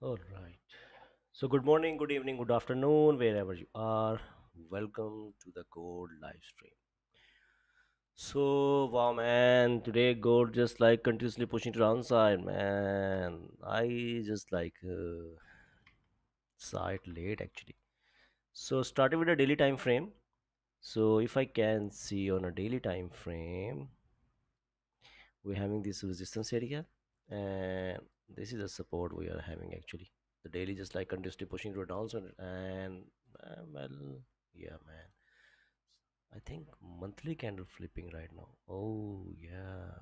All right. So, good morning, good evening, good afternoon, wherever you are. Welcome to the Gold live stream. So, wow, man, today Gold just like continuously pushing to the downside, man. I just saw it late actually. So, starting with a daily time frame. So, if I can see on a daily time frame, we're having this resistance area, and this is a support we are having actually. The daily just like continuously pushing to a downside, and well, yeah, man. I think monthly candle flipping right now. Oh yeah,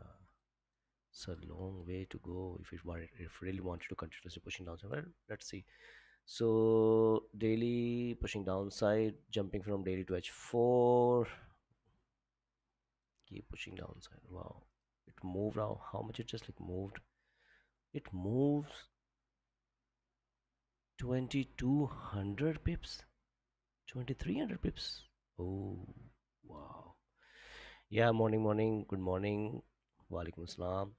it's a long way to go if it wanted, if really wanted to continuously pushing downside. Well, let's see. So daily pushing downside, jumping from daily to H4, keep pushing downside. Wow, it moved now. How much it just like moved? It moves 2200 pips, 2300 pips. Oh, wow. Yeah, morning, good morning. Walaikum assalam.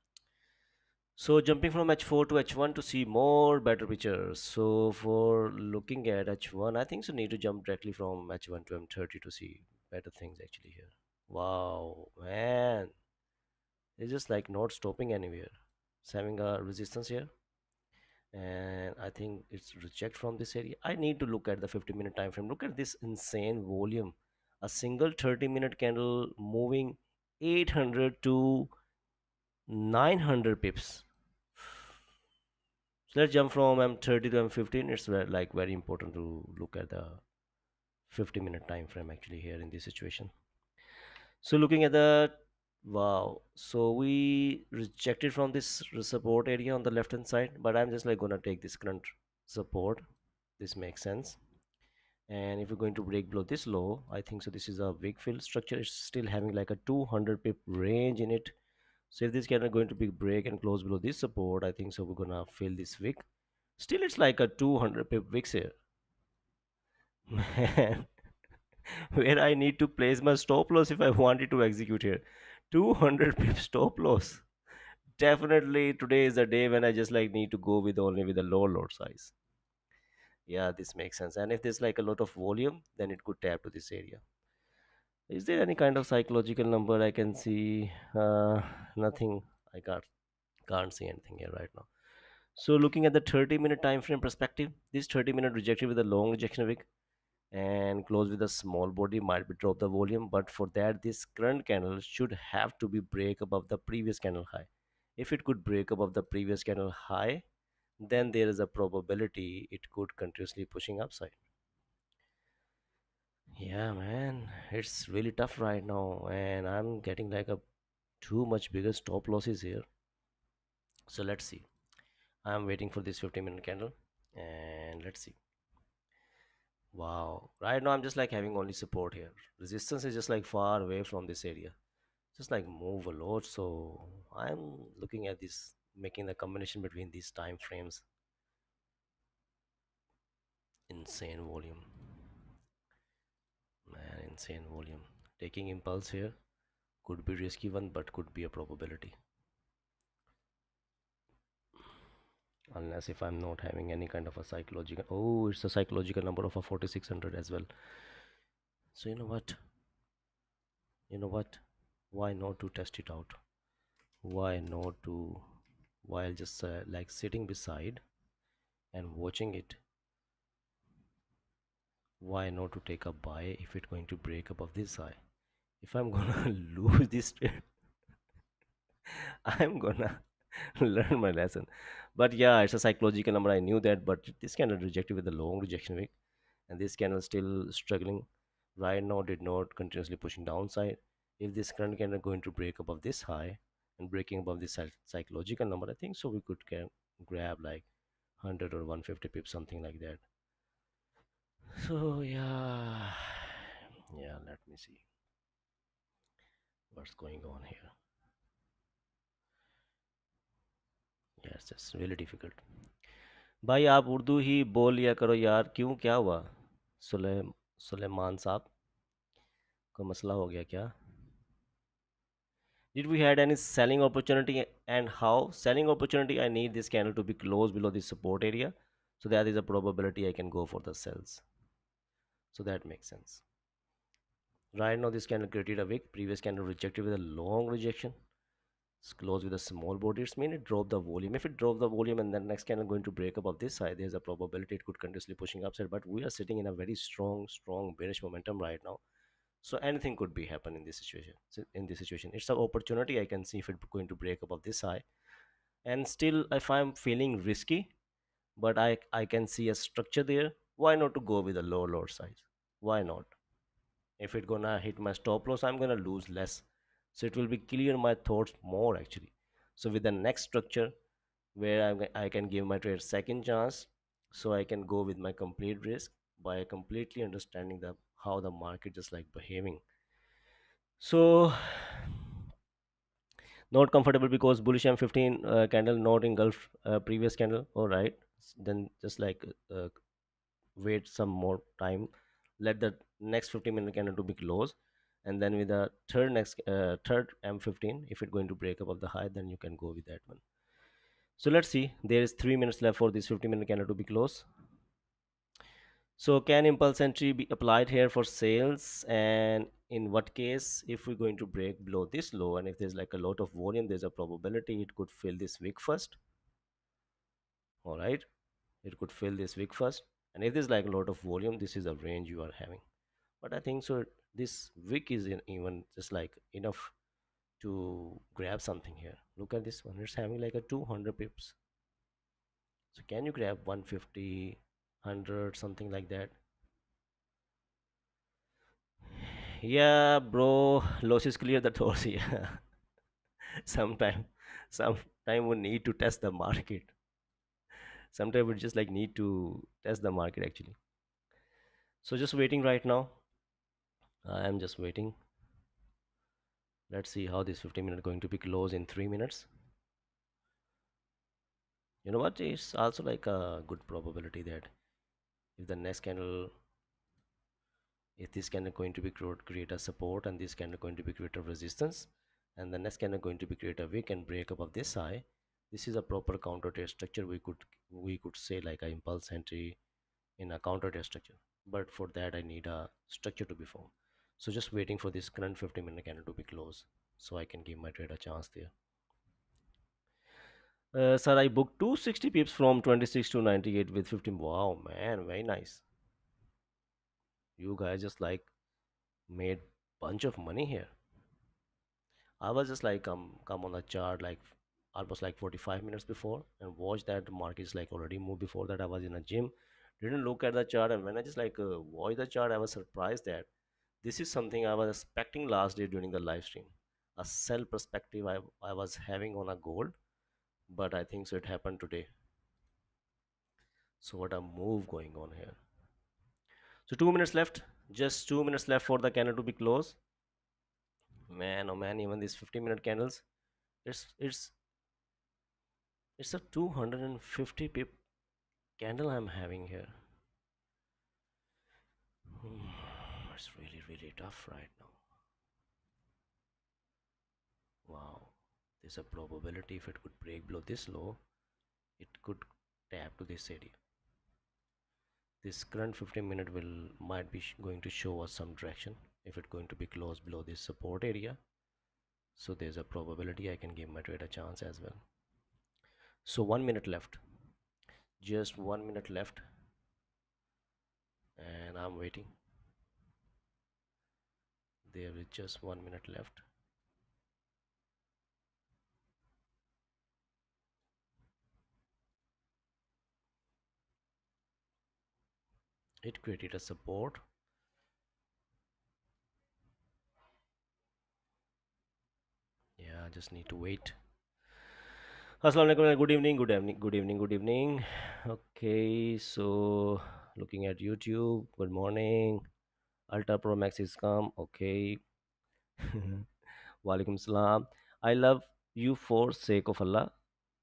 So jumping from H4 to H1 to see more better pictures. So for looking at H1, I think so need to jump directly from H1 to M30 to see better things actually here. Wow, man. It's just like not stopping anywhere. It's having a resistance here. And I think it's reject from this area. I need to look at the 50-minute time frame. Look at this insane volume. A single 30-minute candle moving 800 to 900 pips. So let's jump from M30 to M15. It's like very important to look at the 50-minute time frame actually here in this situation. So looking at the wow, so we rejected from this support area on the left hand side, but I'm just like gonna take this current support. This makes sense. And if we're going to break below this low, I think so this is a weak fill structure. It's still having like a 200 pip range in it. So if this candle going to be break and close below this support, I think so we're gonna fill this wick. Still it's like a 200 pip wicks here. Man, where I need to place my stop loss if I wanted to execute here. 200 pip stop loss. Definitely today is the day when I just like need to go with only with a lower lot size. Yeah, this makes sense. And if there's like a lot of volume, then it could tap to this area. Is there any kind of psychological number I can see? Nothing. I can't see anything here right now. So looking at the 30-minute time frame perspective, this 30-minute rejected with a long rejection wick and close with a small body might be drop the volume, but for that this current candle should have to be break above the previous candle high. If it could break above the previous candle high, then there is a probability it could continuously pushing upside. Yeah, man, it's really tough right now, and I'm getting like a too much bigger stop losses here. So let's see. I'm waiting for this 50-minute candle, and let's see. Wow, right now I'm just like having only support here. Resistance is just like far away from this area. Just like move a lot. So I'm looking at this, making the combination between these time frames. Insane volume, man, insane volume. Taking impulse here could be risky one, but could be a probability. Unless if I'm not having any kind of a psychological. Oh, it's a psychological number of a 4600 as well. So you know what? You know what? Why not to test it out? Why not to? While just like sitting beside and watching it, why not to take a buy if it's going to break above this high? If I'm gonna lose this trade, I'm gonna learn my lesson. But yeah, it's a psychological number. I knew that, but this candle rejected with a long rejection week, and this candle still struggling right now. Did not continuously pushing downside. If this current candle going to break above this high and breaking above this psychological number, I think so we could can grab like 100 or 150 pips, something like that. So yeah, yeah. Let me see what's going on here. Yes, it's really difficult. भाई आप उर्दू ही बोल लिया करो यार, क्यों, क्या हुआ? सुले सुलेमान साहब, कोई मसला हो गया क्या? Did we had any selling opportunity, and how selling opportunity? I need this candle to be close below this support area. So that is a probability I can go for the cells. So that makes sense. Right now, this candle created a wick. Previous candle rejected with a long rejection. It's closed with a small body. It's mean it dropped the volume. If it dropped the volume and then next candle going to break up of this side, there's a probability it could continuously pushing upside. But we are sitting in a very strong bearish momentum right now. So anything could be happen in this situation. In this situation, it's an opportunity. I can see if it's going to break above this high. And still, if I'm feeling risky, but I can see a structure there, why not to go with a lower size? Why not? If it gonna hit my stop loss, I'm gonna lose less, so it will be clear my thoughts more actually. So with the next structure where I can give my trade second chance, so I can go with my complete risk by completely understanding the how the market just like behaving. So not comfortable because bullish M15 candle not engulf previous candle. All right, then just like wait some more time, let the next 15-minute candle to be close, and then with the third M15, if it's going to break above the high, then you can go with that one. So let's see, there is 3 minutes left for this 15-minute candle to be close. So can impulse entry be applied here for sales, and in what case? If we're going to break below this low and if there's like a lot of volume, there's a probability it could fill this wick first. All right, it could fill this wick first, and if there's like a lot of volume, this is a range you are having. But I think so this wick is even just like enough to grab something here. Look at this one, it's having like a 200 pips. So can you grab 150, 100, something like that? Yeah, bro, losses clear the doors. Yeah. sometime sometime we need to test the market. Sometimes we just like need to test the market actually. So just waiting right now. I am just waiting. Let's see how this 15-minute going to be closed in 3 minutes. You know what, it's also like a good probability that if the next candle, if this candle going to be create a support and this candle going to be create a resistance, and the next candle going to be create a wick and break above this high, this is a proper counter trade structure. We could say like a impulse entry in a counter trade structure, but for that I need a structure to be formed. So just waiting for this current 15-minute candle to be closed so I can give my trade a chance there. Sir, I booked 260 pips from 26 to 98 with 15. Wow, man, very nice. You guys just like made bunch of money here. I was just like come on the chart like almost like 45 minutes before and watch that the markets like already moved. Before that I was in a gym, didn't look at the chart, and when I just like watch the chart, I was surprised that this is something I was expecting last day during the live stream. A sell perspective I was having on a gold, but I think so it happened today. So what a move going on here. So 2 minutes left, just 2 minutes left for the candle to be closed. Man, oh man, even these 15-minute candles, it's it's a 250 pip candle I'm having here. It's really tough right now. Wow, there's a probability if it could break below this low, it could tap to this area. This current 15-minute will might be going to show us some direction if it's going to be close below this support area. So there's a probability I can give my trade a chance as well. So 1 minute left, just 1 minute left, and I'm waiting. There is just 1 minute left. It created a support. Yeah, I just need to wait. Assalamu alaikum, good evening, good evening, good evening, good evening. Okay, so looking at YouTube, good morning. Ultra Pro Max is come. Okay. Walaikum salam. I love you for sake of Allah.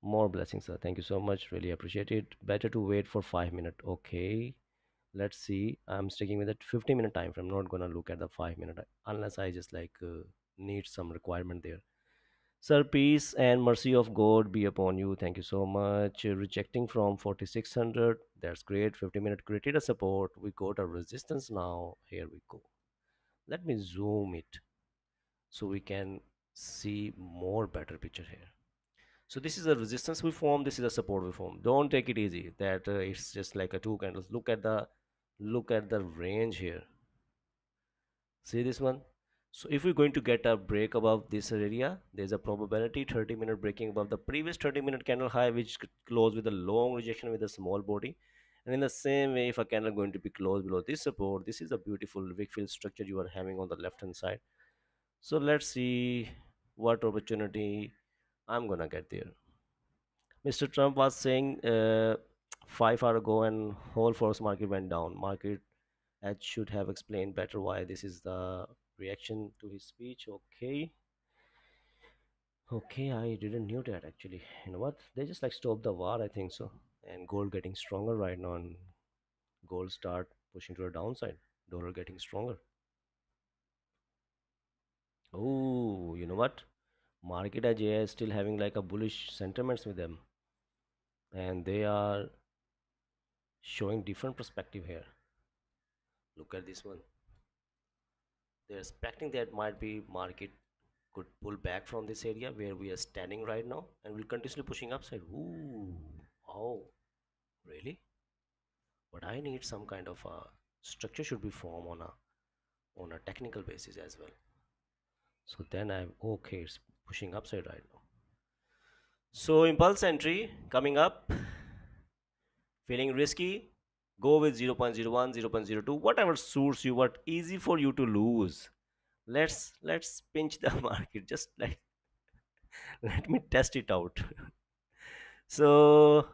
More blessings, sir. Thank you so much. Really appreciate it. Better to wait for 5 minutes. Okay. Let's see. I'm sticking with that 15-minute time frame. I'm not gonna look at the 5 minute unless I just like need some requirement there. Sir, peace and mercy of God be upon you. Thank you so much. Rejecting from 4600. That's great. 50-minute criteria support. We got a resistance now. Here we go. Let me zoom it so we can see more better picture here. So this is a resistance we form. This is a support we form. Don't take it easy. That it's just like a two candles. Look at the range here. See this one? So if we're going to get a break above this area, there's a probability 30-minute breaking above the previous 30-minute candle high, which close with a long rejection with a small body. And in the same way, if a candle going to be closed below this support, this is a beautiful Wickfield structure you are having on the left hand side. So let's see what opportunity I'm gonna get there. Mr. Trump was saying 5 hours ago, and whole force market went down. Market Ed should have explained better why this is the reaction to his speech. Okay. Okay, I didn't knew that actually. You know what? They just like stopped the war, I think so. And gold getting stronger right now, and gold start pushing to the downside. Dollar getting stronger. Oh, you know what? Market AJ is still having like a bullish sentiments with them, and they are showing different perspective here. Look at this one. They're expecting that might be market could pull back from this area where we are standing right now, and will continuously pushing upside. Ooh, oh, really? But I need some kind of a structure should be formed on a technical basis as well. So then I'm okay. It's pushing upside right now. So impulse entry coming up. Feeling risky? Go with 0.01, 0.02, whatever suits you, what easy for you to lose. Let's pinch the market. Just like let me test it out. So,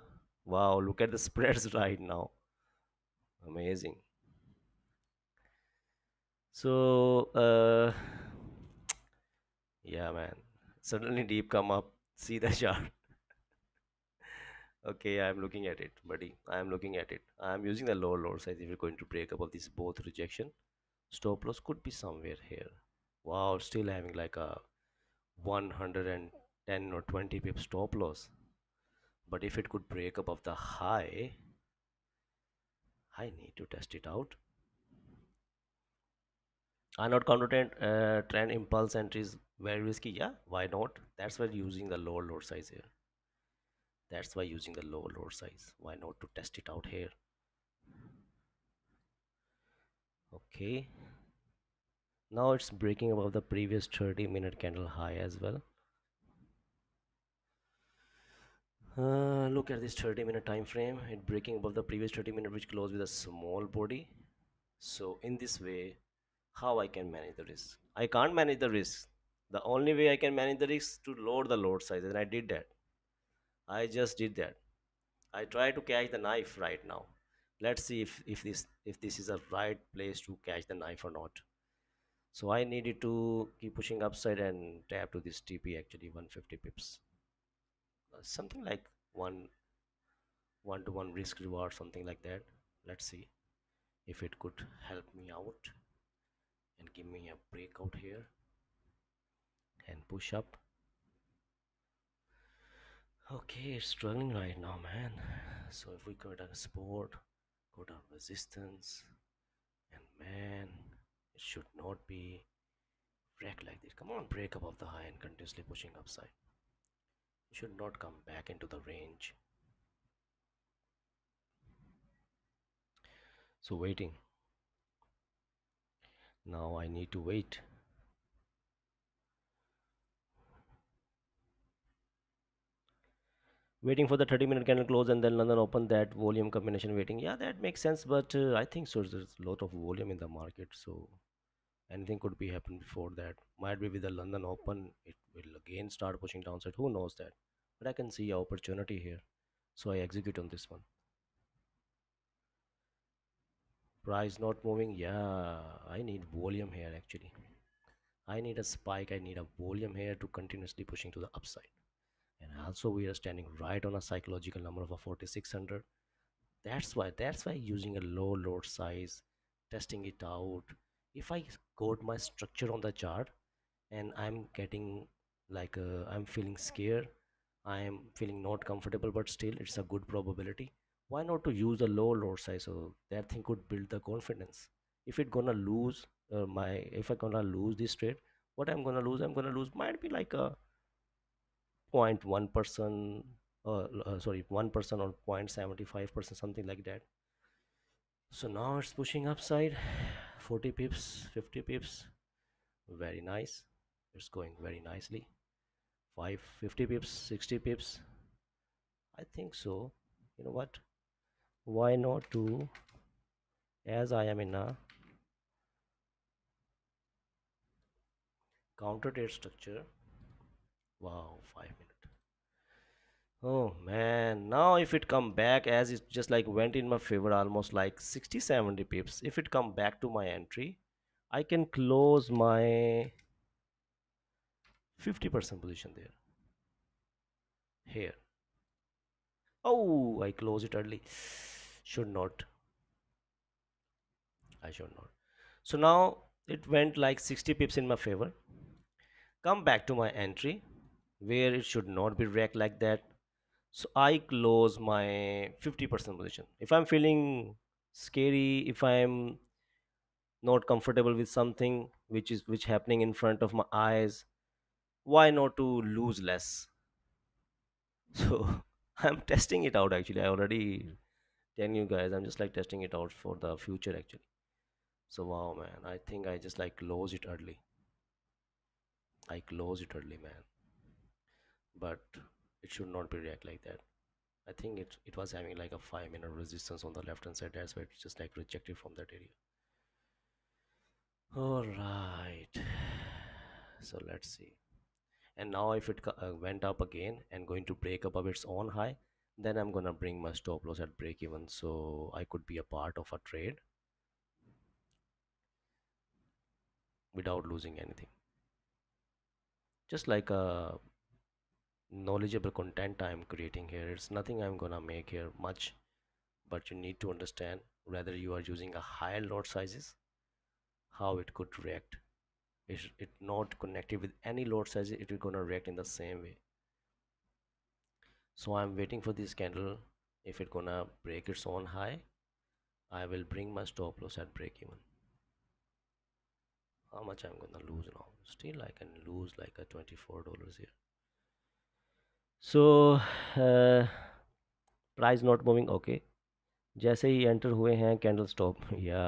wow, look at the spreads right now. Amazing. So, yeah, man. Suddenly deep come up. See the chart. Okay, I'm looking at it, buddy. I'm looking at it. I'm using the lower lower size. If you're going to break up of this both rejection, stop loss could be somewhere here. Wow, still having like a 110 or 20 pip stop loss. But if it could break up of the high, I need to test it out. Are not counter trend impulse entries very risky? Yeah, why not? That's why using the lower load size here. That's why using the lower load size. Why not to test it out here? Okay. Now it's breaking above the previous 30-minute candle high as well. Look at this 30-minute time frame. It breaking above the previous 30-minute, which closed with a small body. So in this way, how I can manage the risk? I can't manage the risk. The only way I can manage the risk to load the load size, and I did that. I just did that. I try to catch the knife right now. Let's see if this is a right place to catch the knife or not. So I needed to keep pushing upside and tap to this TP actually 150 pips. Something like one to one risk reward, something like that. Let's see if it could help me out and give me a breakout here and push up. Okay, it's struggling right now, man. So if we go down support, go down resistance, and man, it should not be wreck like this. Come on, break above the high and continuously pushing upside. It should not come back into the range. So waiting. Now I need to wait. Waiting for the 30-minute candle close and then London open, that volume combination waiting. Yeah, that makes sense, but I think so there's a lot of volume in the market, so anything could be happen before that. Might be with the London open, it will again start pushing downside. Who knows that? But I can see a opportunity here, so I execute on this one. Price not moving. Yeah, I need volume here actually. I need a spike. I need a volume here to continuously pushing to the upside. And also we are standing right on a psychological number of a 4600. That's why using a low load size, testing it out. If I got my structure on the chart and I'm getting Like I'm feeling scared, I am feeling not comfortable, but still it's a good probability. Why not to use a low lot size, so that thing could build the confidence. If it gonna lose my if I gonna lose this trade, what I'm gonna lose might be like a 0.1%, sorry, 1% or 0.75%, something like that. So now it's pushing upside 40 pips, 50 pips. Very nice. It's going very nicely. 550 pips, 60 pips. I think so. You know what? Why not to, as I am in a counter trade structure. Wow, 5 minute. Oh man, now if it come back as it just like went in my favor almost like 60 70 pips. If it come back to my entry, I can close my 50% position there. Here. Oh, I close it early. Should not. I should not. So now it went like 60 pips in my favor. Come back to my entry where it should not be wrecked like that. So I close my 50% position. If I'm feeling scary, if I'm not comfortable with something which happening in front of my eyes, why not to lose less? So I'm testing it out actually. I already telling you guys, I'm just like testing it out for the future actually. So wow man, I think I just like close it early. I close it early, man. But it should not be react like that. I think it was having like a 5 minute resistance on the left hand side. That's why it's just like rejected from that area. All right. So let's see. And now if it went up again and going to break above its own high, then I'm gonna bring my stop loss at break even, so I could be a part of a trade without losing anything. Just like a knowledgeable content I'm creating here. It's nothing I'm gonna make here much, but you need to understand whether you are using a higher lot sizes, how it could react. Is it not connected with any lot size, it will gonna react in the same way. So I'm waiting for this candle. If it gonna break its own high, I will bring my stop loss at break even. How much I'm gonna lose now? Still I can lose like a $24 here. So price not moving, okay. जैसे ही enter हुए हैं candle stop या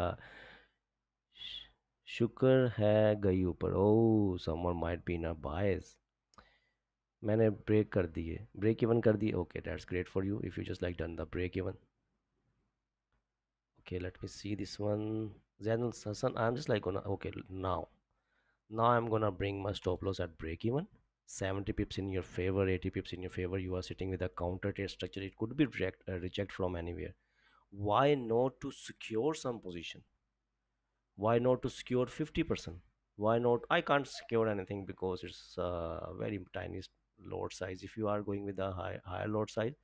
शुक्र है गई ऊपर oh someone might be in a bias मैंने break कर दिए ब्रेक इवन कर दिए okay that's great for you if you just like done the break even okay let me see this one Zainul Hassan I'm just like gonna okay now I'm gonna bring my stop loss at break even 70 pips in your favor 80 pips in your favor you are sitting with a counter trade structure it could be reject from anywhere why not to secure some position why not to secure 50% why not I can't secure anything because it's a very tiny lot size if you are going with a higher lot size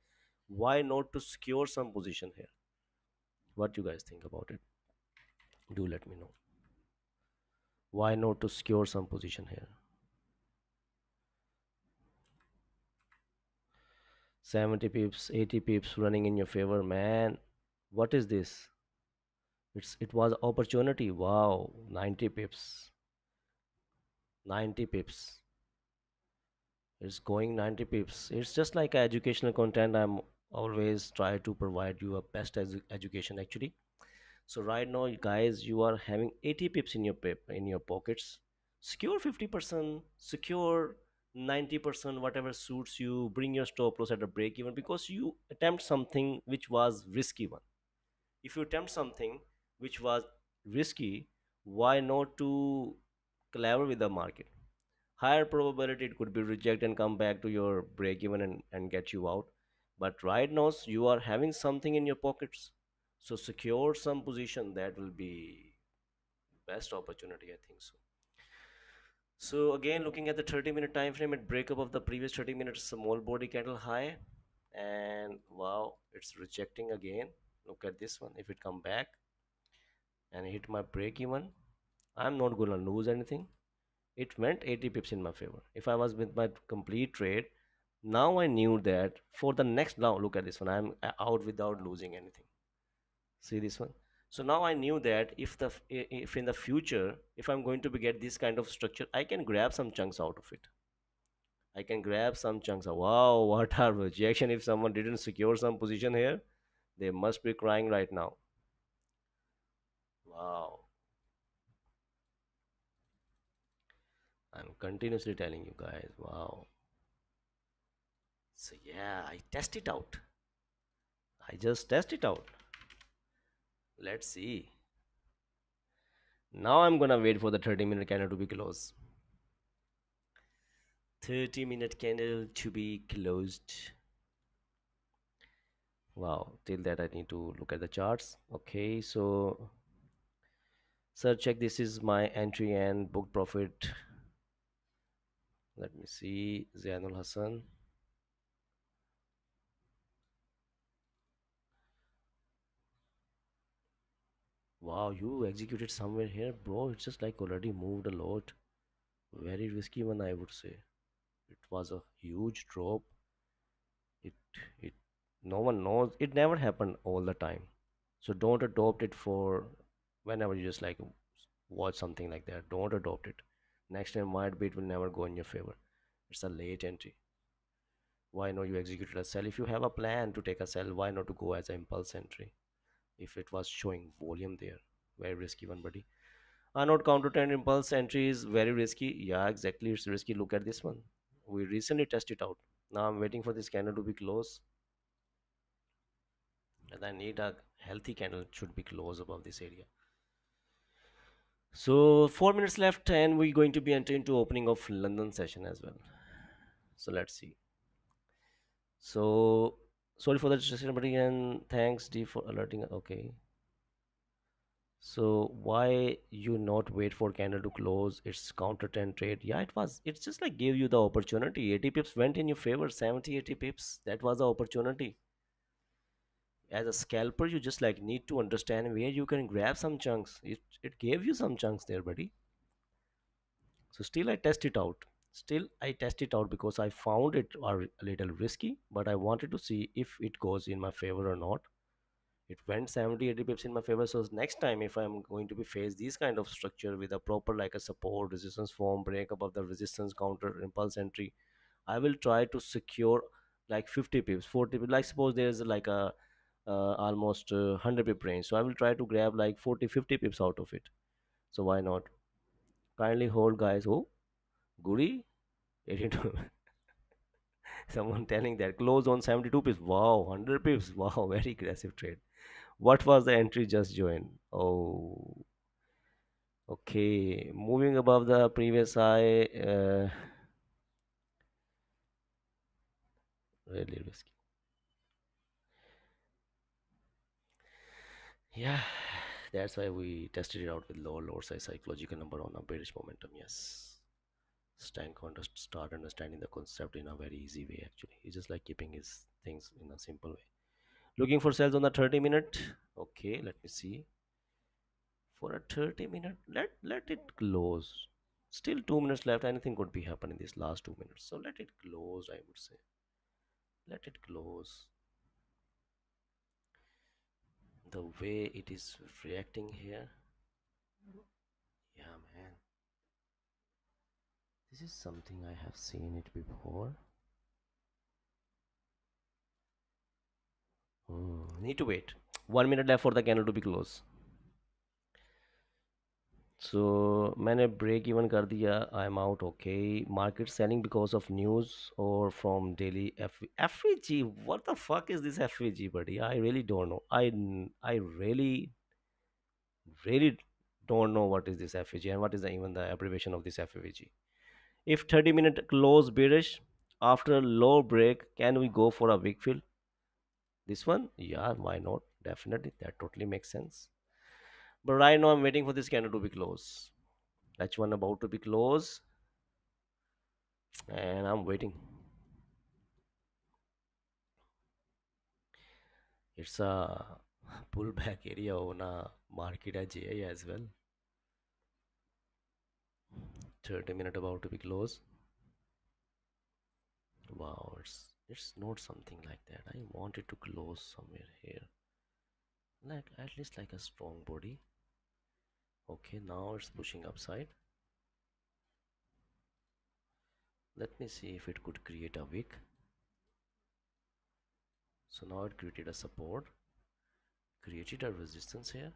why not to secure some position here what you guys think about it do let me know why not to secure some position here 70 pips 80 pips running in your favor man what is this it was opportunity wow 90 pips 90 pips it's going 90 pips it's just like educational content I'm always try to provide you a best education actually so right now you guys you are having 80 pips in your in your pockets secure 50% secure 90% whatever suits you bring your stop loss at a break even because you attempt something which was risky one if you attempt something which was risky why not to collaborate with the market higher probability it could be reject and come back to your break even and get you out but right now you are having something in your pockets so secure some position that will be best opportunity I think so again looking at the 30-minute time frame it break up of the previous 30 minutes small body candle high and wow it's rejecting again look at this one if it come back and hit my break even I'm not gonna lose anything It went 80 pips in my favor. If I was with my complete trade, now I knew that for the next, now look at this one, I'm out without losing anything. See this one. So now I knew that if in the future, if I'm going to be get this kind of structure, I can grab some chunks out of it. I can grab some chunks. Wow, what a rejection! If someone didn't secure some position here, they must be crying right now. Wow, I'm continuously telling you guys. Wow. So yeah, I test it out. I just test it out. Let's see. Now I'm gonna wait for the 30-minute candle to be closed. 30-minute candle to be closed. Wow, till that I need to look at the charts. Okay, so sir, check this is my entry and book profit. Let me see, Zainul Hassan. Wow, you executed somewhere here, bro. It's just like already moved a lot. Very risky one, I would say. It was a huge drop. It it no one knows. It never happened all the time. So don't adopt it for whenever you just like watch something like that. Don't adopt it. Next time might be it will never go in your favor. It's a late entry. Why not you execute a sell? If you have a plan to take a sell, why not to go as an impulse entry? If it was showing volume there, very risky one, buddy. Not counter trend impulse entry is very risky. Yeah, exactly. It's risky. Look at this one. We recently tested it out. Now I'm waiting for this candle to be close, and I need a healthy candle. It should be close above this area. So 4 minutes left, and we're going to be entering into opening of London session as well. So let's see. So sorry for the distraction, buddy, and thanks D for alerting. Okay. So why you not wait for candle to close? It's counter trend trade. Yeah, it was. It's just like gave you the opportunity. 80 pips went in your favor. 70, 80 pips. That was the opportunity. As a scalper, you just like need to understand where you can grab some chunks. It gave you some chunks there, buddy. So still I test it out. Still I test it out because I found it a little risky, but I wanted to see if it goes in my favor or not. It went 70 80 pips in my favor. So next time if I'm going to be face these kind of structure with a proper like a support resistance form break above the resistance counter impulse entry, I will try to secure like 50 pips 40 pips. Like suppose there's like a almost 100 pip range, so I will try to grab like 40 50 pips out of it. So why not? Kindly hold, guys. Oh, Guri 82. Someone telling that close on 72 pips. Wow, 100 pips. Wow, very aggressive trade. What was the entry just joined? Oh, okay. Moving above the previous high, really risky. Yeah, that's why we tested it out with lower size psychological number on a bearish momentum. Yes. Stan contest start understanding the concept in a very easy way actually. He's just like keeping his things in a simple way. Looking for sales on the 30-minute. Okay, let me see. For a 30-minute, let it close. Still 2 minutes left. Anything could be happen in these last 2 minutes. So let it close, I would say. Let it close. The way it is reacting here. Yeah, man. This is something I have seen it before. Need to wait. 1 minute left for the candle to be closed. So मैंने break even कर दिया. I'm out. Okay, market selling because of news or from daily FVG. What the fuck is this FVG, buddy? I really don't know. I really don't know what is this FVG and what is even the abbreviation of this FVG. If 30-minute close bearish after low break, can we go for a weak fill? This one, yeah, why not? Definitely, that totally makes sense. But right now, I'm waiting for this candle to be close. That's one about to be close, and I'm waiting. It's a pullback area on a market at GI as well. 30 minute about to be close. Wow, it's not something like that. I want it to close somewhere here, like at least like a strong body. Okay, now it's pushing upside. Let me see if it could create a wick. So now it created a support, created a resistance here.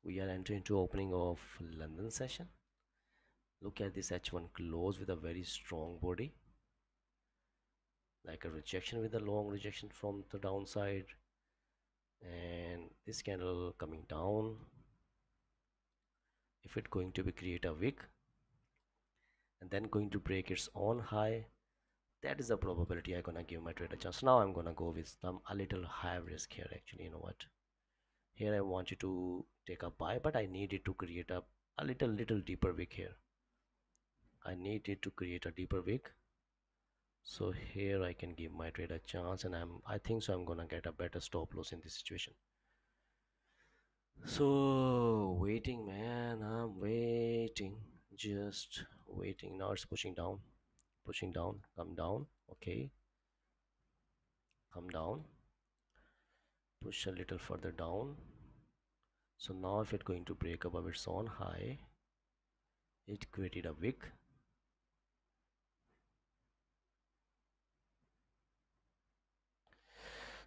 We are entering into opening of London session. Look at this H1 close with a very strong body, like a rejection with a long rejection from the downside, and this candle coming down. If it's going to be create a wick and then going to break its own high, that is the probability I'm gonna give my trade a chance. Now I'm gonna go with some a little high risk here. Actually, you know what, here I want you to take a buy, but I need it to create a little deeper wick here. I need it to create a deeper wick, so here I can give my trade a chance, and I think so I'm gonna get a better stop loss in this situation. So waiting, man, I'm waiting, just waiting. Now it's pushing down, come down. Okay, come down, push a little further down. So now if it's going to break above its own high, it created a wick.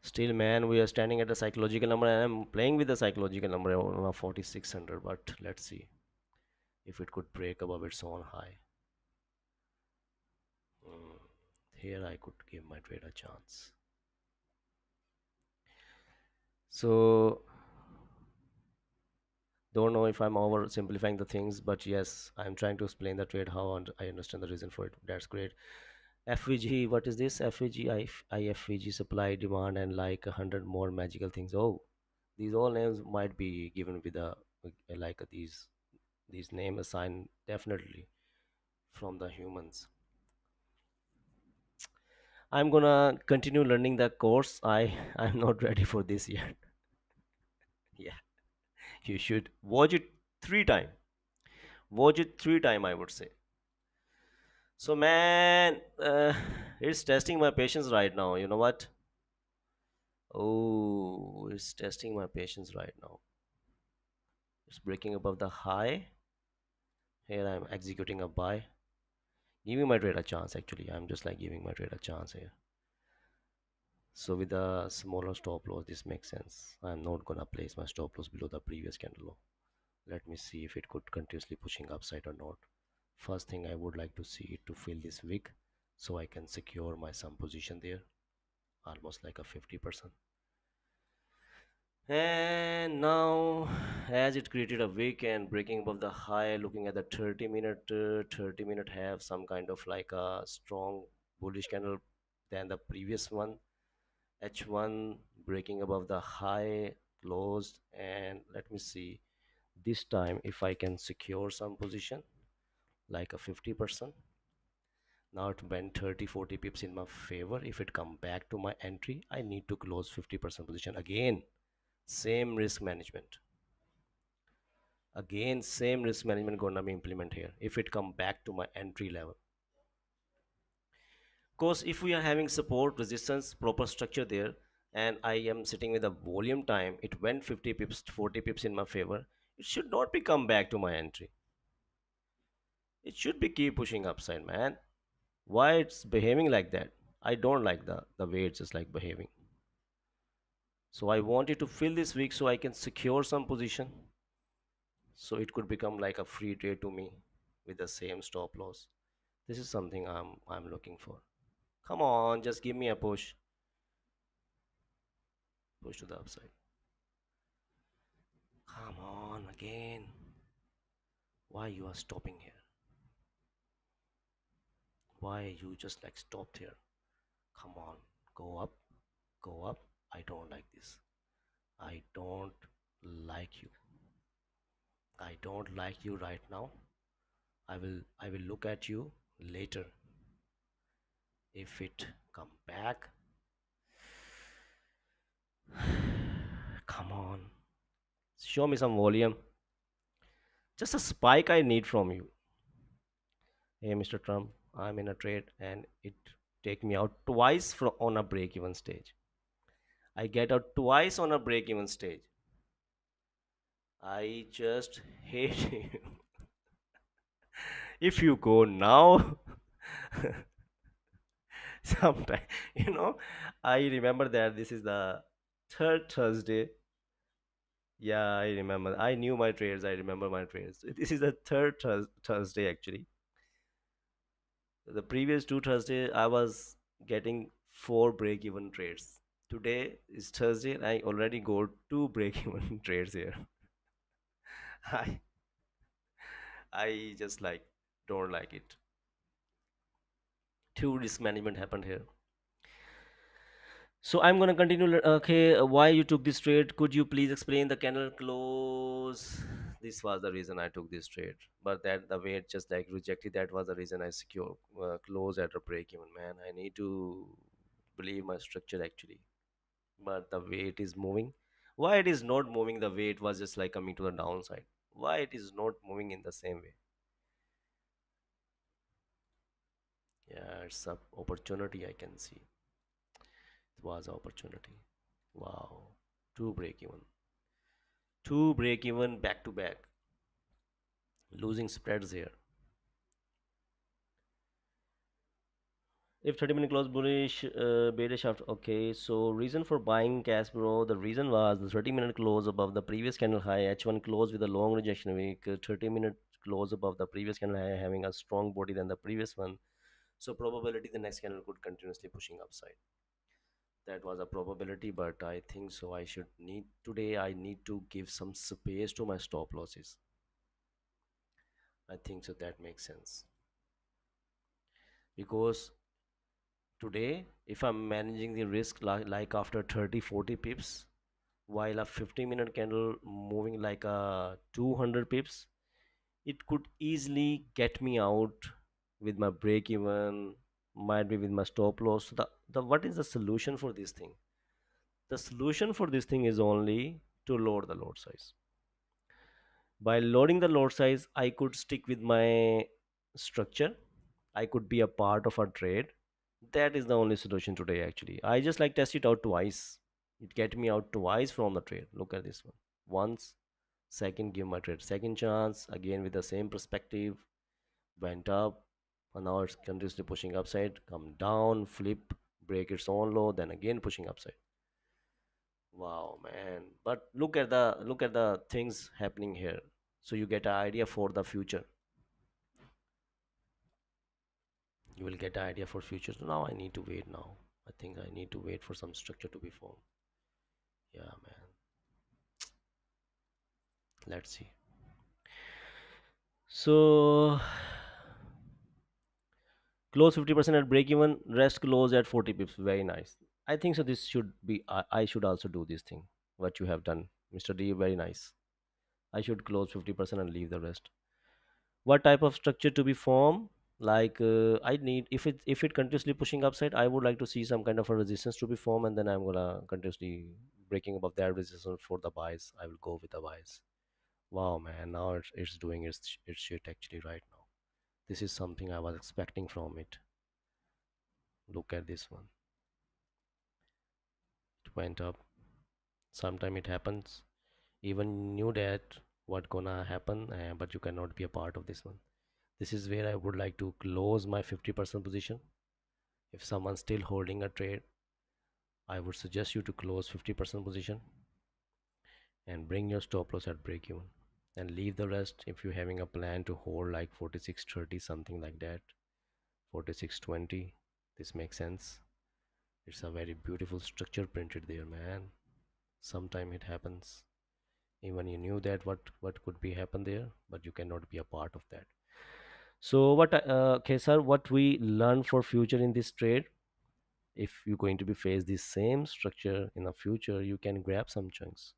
Still, man, we are standing at a psychological number, and I'm playing with the psychological number on 4600. But let's see if it could break above its own high. Hmm, here I could give my trade a chance. So don't know if I'm oversimplifying the things, but yes, I'm trying to explain the trade how, and I understand the reason for it. That's great. FVG, what is this? FVG, IFVG, supply, demand, and like 100 more magical things. Oh, these all names might be given with a like these name assigned definitely from the humans. I'm gonna continue learning the course. I'm not ready for this yet. Yeah, you should watch it 3 times. Watch it 3 times, I would say. So man, it's testing my patience right now. You know what? Oh, it's testing my patience right now. It's breaking above the high. Here I'm executing a buy. Giving my trade a chance actually. I'm just like giving my trade a chance here. So with a smaller stop loss, this makes sense. I'm not gonna place my stop loss below the previous candle low. Let me see if it could continuously pushing upside or not. First thing I would like to see it to fill this wick so I can secure my some position there, almost like a 50%. And now as it created a wick and breaking above the high, looking at the 30 minute have some kind of like a strong bullish candle than the previous one. H1 breaking above the high, closed, and let me see this time if I can secure some position like a 50%. Now it went 30-40 pips in my favor. If it come back to my entry, I need to close 50% position again. Same risk management, again same risk management gonna be implement here if it come back to my entry level. Because if we are having support, resistance, proper structure there, and I am sitting with a volume time, it went 50 pips, 40 pips in my favor, it should not be come back to my entry. It should be keep pushing upside, man. Why it's behaving like that? I don't like the way it's just like behaving. So I want it to fill this week so I can secure some position, so it could become like a free trade to me with the same stop loss. This is something I'm looking for. Come on, just give me a push. Push to the upside. Come on again. Why you are stopping here? Why you just like stopped here? Come on, go up, go up. I don't like this. I don't like you. I don't like you right now. I will look at you later. If it come back, come on. Show me some volume. Just a spike I need from you. Hey, Mr. Trump, I'm in a trade and it take me out twice on a break-even stage. I get out twice on a break-even stage. I just hate you. If you go now, sometime, you know, I remember that this is the third Thursday. Yeah, I remember. I knew my trades. I remember my trades. This is the third Thursday actually. The previous two Thursday, I was getting four break-even trades. Today is Thursday, and I already got two break-even trades here. I I just like don't like it. Two risk management happened here. So I'm gonna continue. Okay, why you took this trade? Could you please explain the candle close? This was the reason I took this trade, but that the way it just like rejected. That was the reason I secure close at a break even. Man, I need to believe my structure actually. But the way it is moving, why it is not moving the way it was just like coming to the downside? Why it is not moving in the same way? Yeah, it's a opportunity I can see. It was an opportunity. Wow, two break even. Two break even back to back. Losing spreads here. If 30-minute close bullish, bearish after. Okay, so reason for buying Casbro, the reason was the 30-minute close above the previous candle high. H1 close with a long rejection week. 30-minute close above the previous candle high, having a strong body than the previous one. So probability the next candle could continuously pushing upside. That was a probability, but I think so. I should need today. I need to give some space to my stop losses. I think so. That makes sense because today if I'm managing the risk like after 30-40 pips while a 50-minute candle moving like a 200 pips, it could easily get me out with my break even, might be with my stop loss. So the what is the solution for this thing? The solution for this thing is only to lower the load size. By loading the load size, I could stick with my structure. I could be a part of a trade. That is the only solution today, actually. I just like test it out twice. It get me out twice from the trade. Look at this one. Once, second, give my trade second chance. Again with the same perspective. Went up, and now it's continuously pushing upside. Come down, flip, break its own low, then again pushing upside. Wow, man. But look at the things happening here. So you get an idea for the future. You will get an idea for future. So now I need to wait now. I think I need to wait for some structure to be formed. Yeah, man. Let's see. So close 50% at break even, rest close at 40 pips. Very nice. I think so. This should be, I should also do this thing. What you have done, Mr. D. Very nice. I should close 50% and leave the rest. What type of structure to be formed? Like I need if it continuously pushing upside, I would like to see some kind of a resistance to be formed, and then I'm gonna continuously breaking above that resistance for the buys. I will go with the buys. Wow, man, now it's doing its shit actually right now. This is something I was expecting from it. Look at this one. It went up. Sometime it happens. Even knew that what gonna happen, but you cannot be a part of this one. This is where I would like to close my 50% position. If someone's still holding a trade, I would suggest you to close 50% position and bring your stop loss at break even and leave the rest if you're having a plan to hold like 46.30, something like that, 46.20. This makes sense. It's a very beautiful structure printed there, man. Sometime it happens. Even you knew that what could be happen there, but you cannot be a part of that. So what okay sir, what we learn for future in this trade, if you're going to be face the same structure in the future, you can grab some chunks.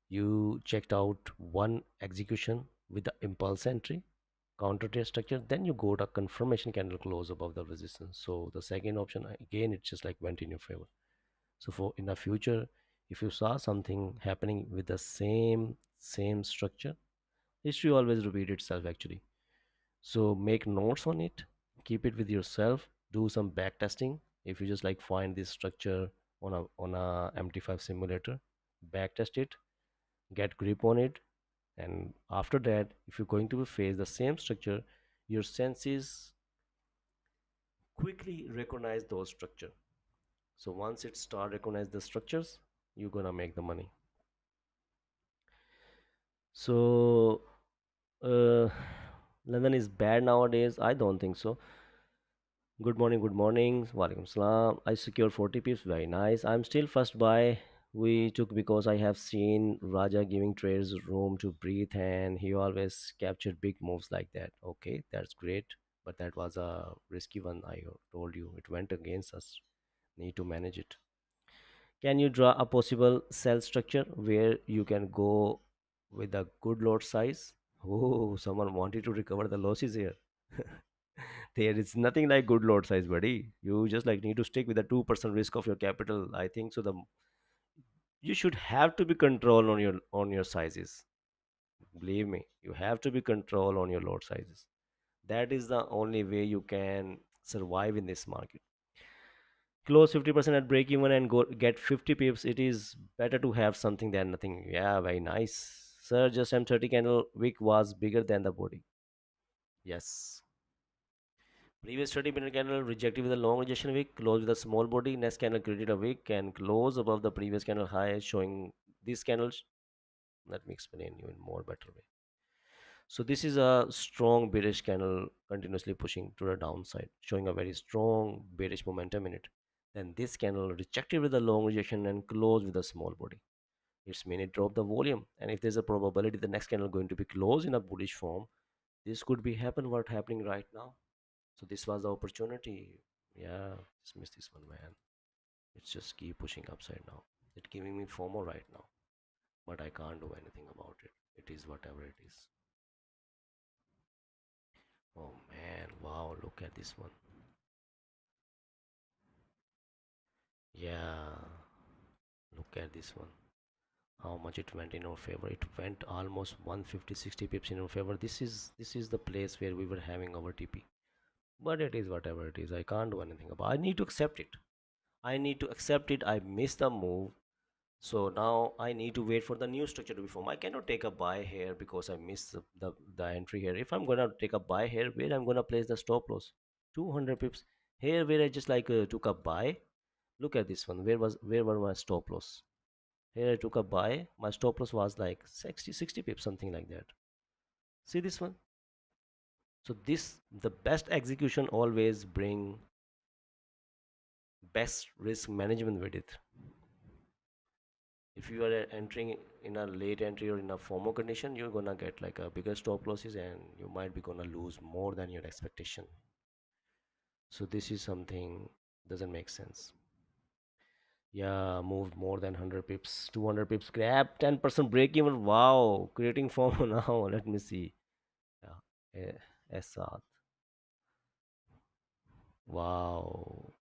You checked out one execution with the impulse entry counter trade structure, then you go to confirmation candle close above the resistance. So the second option again, it just like went in your favor. So for in the future, if you saw something happening with the same structure, History always repeats itself actually. So make notes on it, keep it with yourself, do some back testing. If you just like find this structure on a MT5 simulator, back test it, get grip on it, and after that, if you're going to face the same structure, your senses quickly recognize those structure. So once it start recognize the structures, you're gonna make the money. So uh, London is bad nowadays? I don't think so. Good morning, good morning. Walaikum salam. I secured 40 pips, very nice. I'm still first buy. We took because I have seen Raja giving traders room to breathe and he always captured big moves like that. Okay, that's great. But that was a risky one, I told you. It went against us. Need to manage it. Can you draw a possible cell structure where you can go with a good lot size? Oh, someone wanted to recover the losses here. There is nothing like good lot size, buddy. You just like need to stick with the 2% risk of your capital. I think so. The you should have to be control on your sizes. Believe me, you have to be control on your lot sizes. That is the only way you can survive in this market. Close 50% at break even and go get 50 pips. It is better to have something than nothing. Yeah, very nice. Sir, just M30 candle wick was bigger than the body. Yes. Previous 30-minute candle rejected with a long rejection wick, closed with a small body. Next candle created a wick and close above the previous candle high, showing these candles. Let me explain you in more better way. So this is a strong bearish candle continuously pushing to the downside, showing a very strong bearish momentum in it. Then this candle rejected with a long rejection and closed with a small body. It's mean it dropped the volume. And if there's a probability the next candle going to be closed in a bullish form, this could be happen what happening right now. So this was the opportunity. Yeah, just miss this one, man. It's just keep pushing upside now. It's giving me FOMO right now, but I can't do anything about it. It is whatever it is. Oh man, wow, look at this one. Yeah, look at this one. How much it went in our favor. It went almost 150 60 pips in our favor. This is the place where we were having our TP. But it is whatever it is. I can't do anything about it. I need to accept it. I need to accept it. I missed the move. So now I need to wait for the new structure to be formed. I cannot take a buy here because I missed the entry here. If I'm gonna take a buy here, where I'm gonna place the stop loss? 200 pips. Here where I just like took a buy. Look at this one. Where were my stop loss? Here I took a buy. My stop loss was like 60 pips, something like that. See this one? So this the best execution always bring best risk management with it. If you are entering in a late entry or in a FOMO condition, you're gonna get like a bigger stop losses and you might be gonna lose more than your expectation. So this is something doesn't make sense. Yeah, moved more than 100 pips, 200 pips, grab 10% break even. Wow, creating FOMO now. Let me see. Yeah, Xauusd. Wow,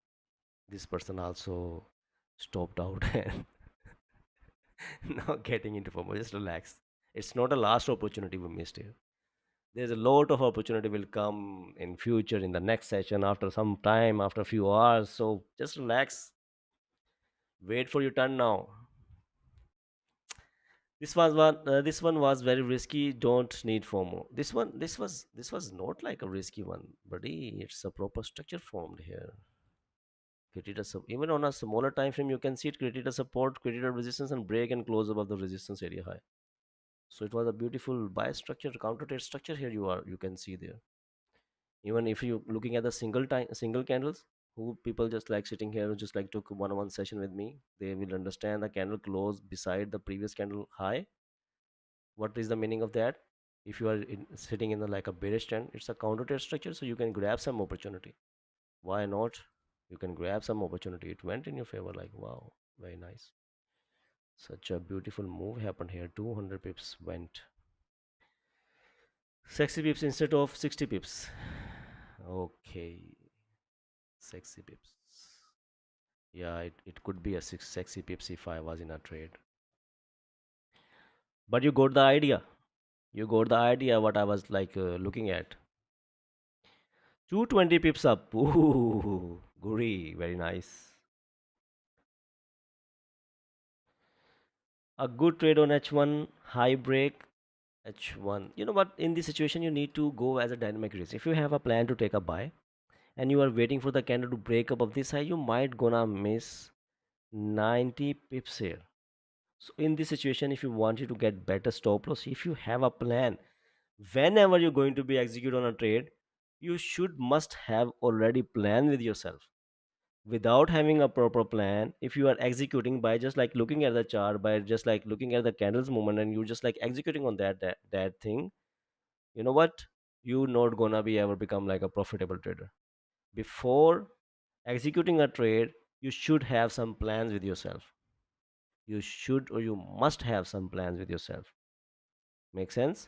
this person also stopped out and now getting into FOMO. Just relax. It's not a last opportunity we missed here. There's a lot of opportunity will come in future in the next session after some time after a few hours, so just relax, wait for your turn now. This one was very risky. Don't need FOMO. This was not like a risky one, buddy. It's a proper structure formed here. Created even on a smaller time frame you can see it created a support, created a resistance and break and close above the resistance area high. So it was a beautiful buy structure, counter trade structure here. You can see there. Even if you looking at the single candles, who people just like sitting here just like took one-on-one session with me, they will understand the candle close beside the previous candle high. What is the meaning of that? If you are sitting in the like a bearish trend, it's a counter trade structure, so you can grab some opportunity. Why not? You can grab some opportunity. It went in your favor, like wow, very nice. Such a beautiful move happened here. 200 pips went 60 pips instead of 60 pips. Okay, 60 pips. Yeah, it could be a sexy pips if I was in a trade. But you got the idea. You got the idea what I was like looking at. 220 pips up. Ooh, Guri, very nice. A good trade on H1, high break, H1. You know what? In this situation, you need to go as a dynamic risk. If you have a plan to take a buy and you are waiting for the candle to break above this high, you might gonna miss 90 pips here. So in this situation, if you wanted to get better stop loss, if you have a plan, whenever you're going to be execute on a trade, you should must have already planned with yourself. Without having a proper plan, if you are executing by just like looking at the chart, by just like looking at the candles movement, and you just like executing on that thing, you know what, you not gonna be ever become like a profitable trader. Before executing a trade, you should have some plans with yourself. You should or you must have some plans with yourself. Make sense?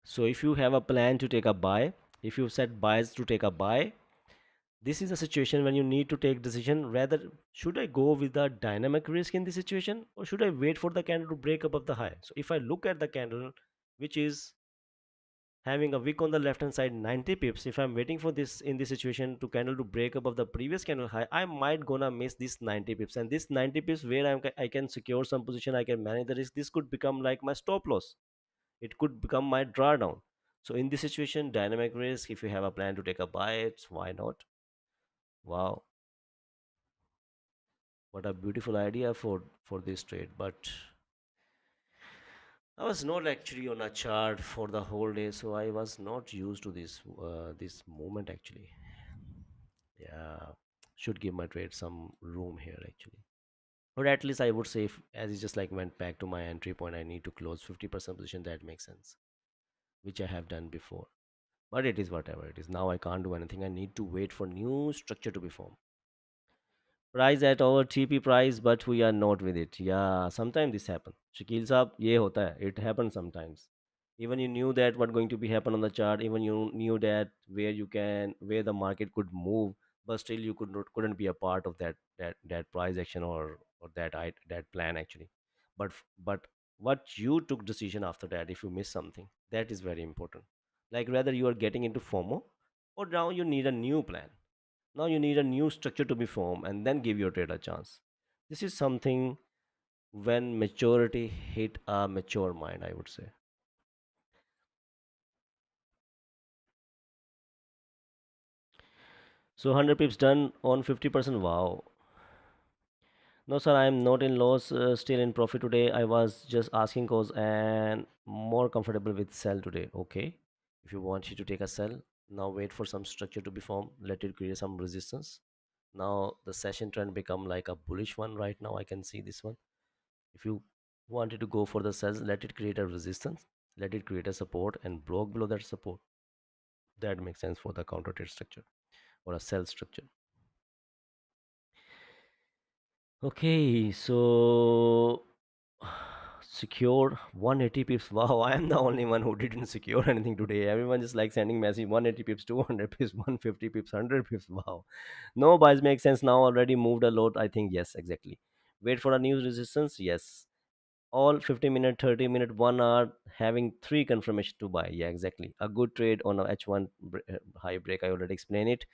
So if you have a plan to take a buy, if you set buys to take a buy, this is a situation when you need to take decision rather, should I go with the dynamic risk in this situation, or should I wait for the candle to break above the high? So if I look at the candle which is having a wick on the left hand side 90 pips, if I'm waiting for this in this situation to candle to break above the previous candle high, I might gonna miss this 90 pips, and this 90 pips where I can secure some position, I can manage the risk, this could become like my stop loss, it could become my drawdown. So in this situation, dynamic risk, if you have a plan to take a buy, it's why not. Wow, what a beautiful idea for this trade. But I was not actually on a chart for the whole day, so I was not used to this moment actually. Yeah, should give my trade some room here actually. Or at least I would say, if, as it just like went back to my entry point, I need to close 50% position. That makes sense, which I have done before. But it is whatever it is. Now I can't do anything. I need to wait for new structure to be formed. Price at our TP price, but we are not with it. Yeah, sometimes this happens. Shakil saab, ye hota hai. It happens sometimes. Even you knew that what going to be happen on the chart. Even you knew that where the market could move, but still you couldn't be a part of that price action, or that plan actually. But what you took decision after that, if you miss something, that is very important. Like whether you are getting into FOMO, or now you need a new plan. Now you need a new structure to be formed and then give your trade a chance. This is something when maturity hit a mature mind, I would say. So 100 pips done on 50%. Wow. No, sir, I am not in loss, still in profit today. I was just asking cause and more comfortable with sell today. Okay. If you want you to take a sell, now wait for some structure to be formed. Let it create some resistance. Now the session trend become like a bullish one right now. I can see this one. If you wanted to go for the sells, let it create a resistance, let it create a support and broke below that support. That makes sense for the counter trade structure or a sell structure. Okay, so secure 180 pips. Wow, I am the only one who didn't secure anything today. Everyone just like sending message 180 pips, 200 pips, 150 pips, 100 pips. Wow, no buys make sense now. Already moved a lot. I think yes, exactly. Wait for a new resistance. Yes, all 50-minute, 30-minute, 1 hour, having three confirmation to buy. Yeah, exactly. A good trade on a H1 high break. I already explained it.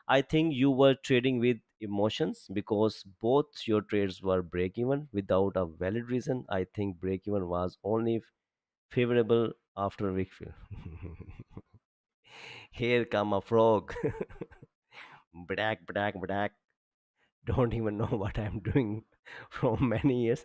I think you were trading with emotions because both your trades were break even without a valid reason. I think break even was only favorable after a week fill. Here come a frog. Brack, brack, brack. Don't even know what I'm doing from many years.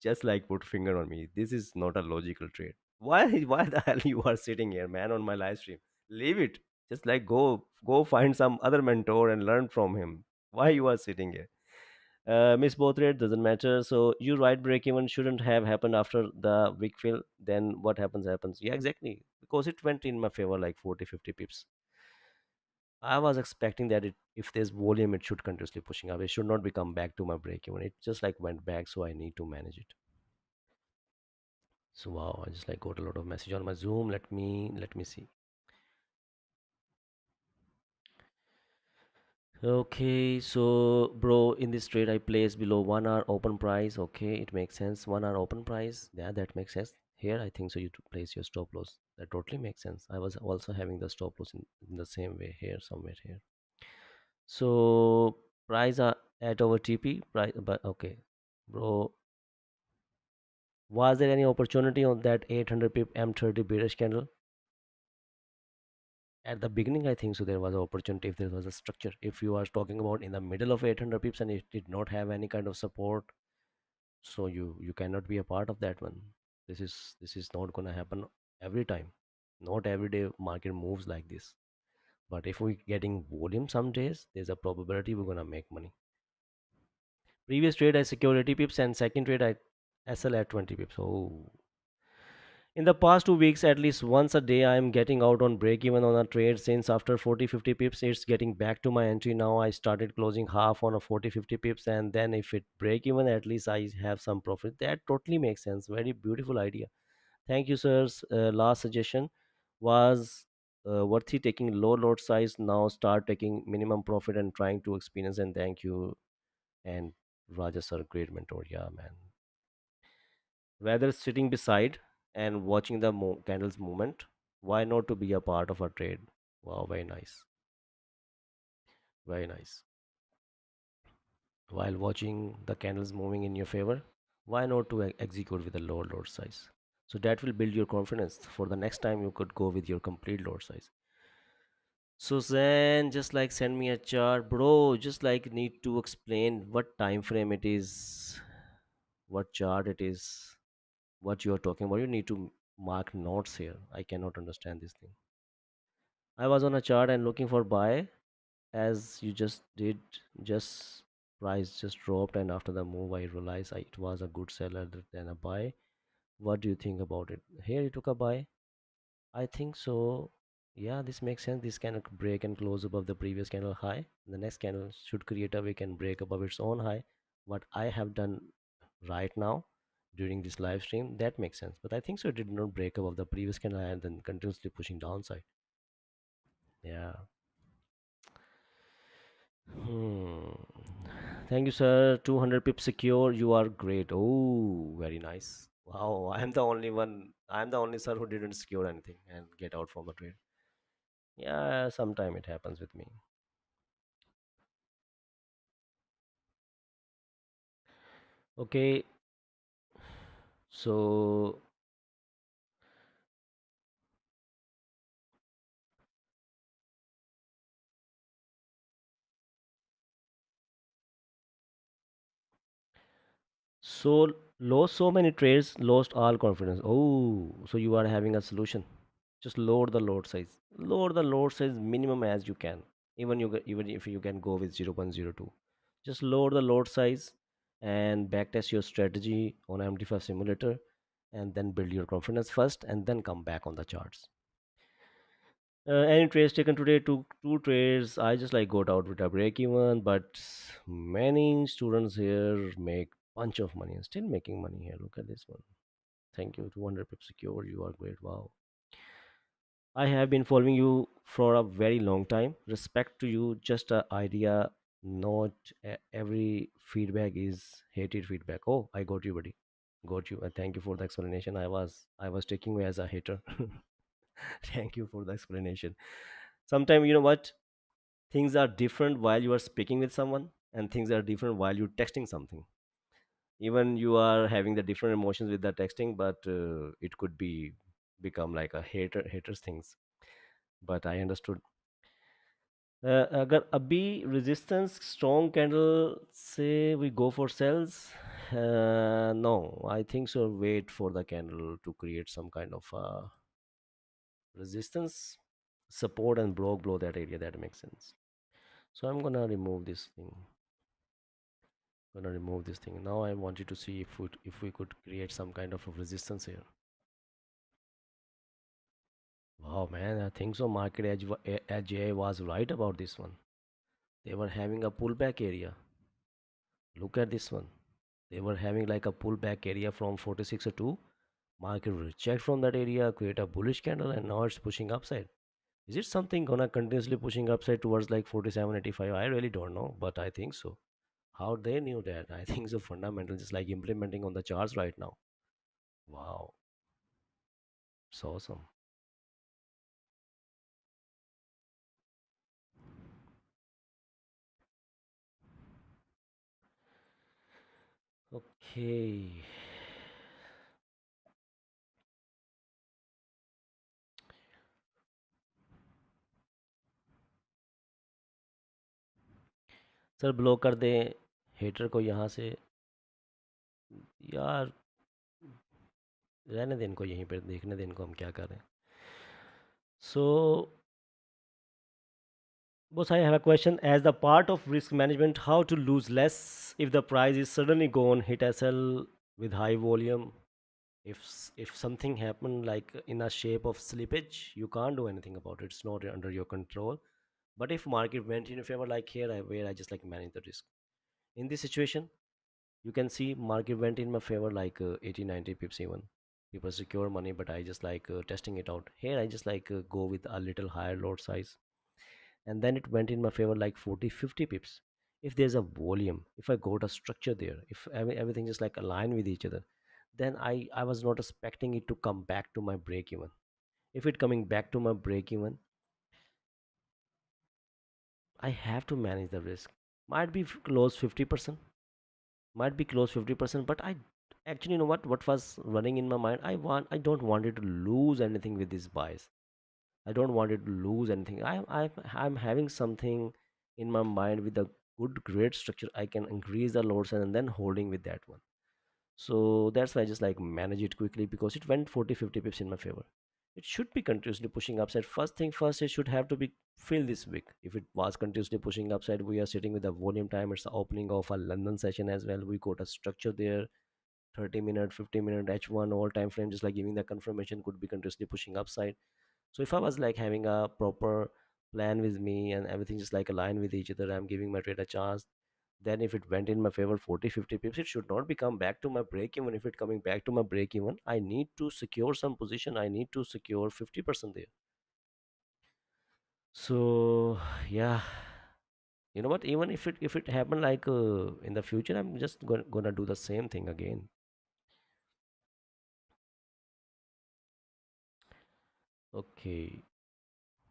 Just like put finger on me. This is not a logical trade. Why the hell you are sitting here, man, on my live stream? Leave it. Just like go find some other mentor and learn from him. Why you are sitting here? Miss both rate doesn't matter. So you right break even shouldn't have happened after the week fill. Then what happens? Yeah, exactly. Because it went in my favor like 40, 50 pips. I was expecting that if there's volume, it should continuously pushing up. It should not become back to my break even. It just like went back, so I need to manage it. So wow, I just like got a lot of message on my Zoom. Let me see. Okay, so bro, in this trade I placed below 1 hour open price. Okay, it makes sense. 1 hour open price. Yeah, that makes sense. Here, I think so. You to place your stop loss. That totally makes sense. I was also having the stop loss in the same way here, somewhere here. So price are at over TP price, but okay, bro. Was there any opportunity on that 800 pip M30 bearish candle? At the beginning, I think so. There was an opportunity if there was a structure. If you are talking about in the middle of 800 pips and it did not have any kind of support, so you cannot be a part of that one. This is not gonna happen every time. Not every day market moves like this. But if we getting volume some days, there's a probability we're gonna make money. Previous trade I secured 80 pips and second trade I SL at 20 pips. Oh, in the past 2 weeks, at least once a day, I am getting out on break even on a trade since after 40-50 pips, it's getting back to my entry now. I started closing half on a 40-50 pips, and then if it break even, at least I have some profit. That totally makes sense. Very beautiful idea. Thank you, sirs. Last suggestion was worthy taking low lot size. Now start taking minimum profit and trying to experience. And thank you. And Raja sir, great mentor. Yeah, man. Whether sitting beside and watching the candles movement, why not to be a part of a trade? Wow, very nice, very nice. While watching the candles moving in your favor, why not to execute with a lower lot size? So that will build your confidence for the next time you could go with your complete lot size. So then just like send me a chart, bro. Just like need to explain what time frame it is, what chart it is, what you are talking about. You need to mark notes here. I cannot understand this thing. I was on a chart and looking for buy as you just did. Just price just dropped, and after the move I realized it was a good seller than a buy. What do you think about it? Here you took a buy. I think so. Yeah, this makes sense. This can break and close above the previous candle high. The next candle should create a wick and break above its own high. What I have done right now during this live stream, that makes sense. But I think so it did not break above the previous candle and then continuously pushing downside. Yeah. Hmm. Thank you, sir. 200 pips secure. You are great. Oh, very nice. Wow. I'm the only one. I'm the only sir who didn't secure anything and get out from the trade. Yeah, sometime it happens with me. Okay. So, so lost so many trades, lost all confidence. Oh, so you are having a solution. Just lower the load size. Lower the load size minimum as you can. Even if you can go with 0.02. Just lower the load size and backtest your strategy on MD5 simulator and then build your confidence first and then come back on the charts. Any trades taken today? Two trades. I just like got out with a break even, but many students here make bunch of money and still making money here. Look at this one. Thank you. 200 pips secure. You are great. Wow. I have been following you for a very long time. Respect to you. Just a idea. Not every feedback is hated feedback. Oh, I got you, buddy. Got you. And thank you for the explanation. I was taking you as a hater. Thank you for the explanation. Sometimes you know what, things are different while you are speaking with someone, and things are different while you're texting something. Even you are having the different emotions with the texting, but it could be become like a haters things. But I understood. अगर अभी resistance strong candle say we go for sales, no, I think so wait for the candle to create some kind of resistance support and block below that area. That makes sense. So I'm gonna remove this thing now. I wanted to see if we could create some kind of a resistance here. Wow, man, I think so market edge AI was right about this one. They were having a pullback area. Look at this one. They were having like a pullback area from 4602. Market reject from that area, create a bullish candle, and now it's pushing upside. Is it something gonna continuously pushing upside towards like 4785? I really don't know, but I think so. How they knew that? I think so fundamental, just like implementing on the charts right now. Wow. It's awesome. Okay. Sir block कर दें hater को यहाँ से? यार रहने दें इनको यहीं पर, देखने दें इनको हम क्या कर रहे हैं. So, boss, I have a question. As the part of risk management, how to lose less if the price is suddenly gone, hit SL with high volume? If something happened like in a shape of slippage, you can't do anything about it. It's not under your control. But if market went in your favor, like here, where I just like manage the risk. In this situation, you can see market went in my favor like 80, 90 pips even. People secure money, but I just like testing it out. Here, I just like go with a little higher lot size, and then it went in my favor like 40, 50 pips. If there's a volume, if I got a structure there, if everything just like align with each other, then I was not expecting it to come back to my break even. If it coming back to my break even, I have to manage the risk. Might be close 50%, might be close 50%, but I actually, you know what was running in my mind, I don't want it to lose anything with this bias. I don't want it to lose anything. I'm having something in my mind with a good great structure. I can increase the loads and then holding with that one. So that's why I just like manage it quickly because it went 40 50 pips in my favor. It should be continuously pushing upside. First thing first, it should have to be fill this week. If it was continuously pushing upside, we are sitting with the volume time. It's the opening of a London session as well. We got a structure there, 30-minute, 50-minute H1 all time frame, just like giving the confirmation could be continuously pushing upside. So if I was like having a proper plan with me and everything just like aligned with each other, I'm giving my trade a chance. Then if it went in my favor 40, 50 pips, it should not become back to my break even. If it coming back to my break even, I need to secure some position. I need to secure 50% there. So yeah, you know what? Even if it happened like in the future, I'm just gonna do the same thing again. Okay.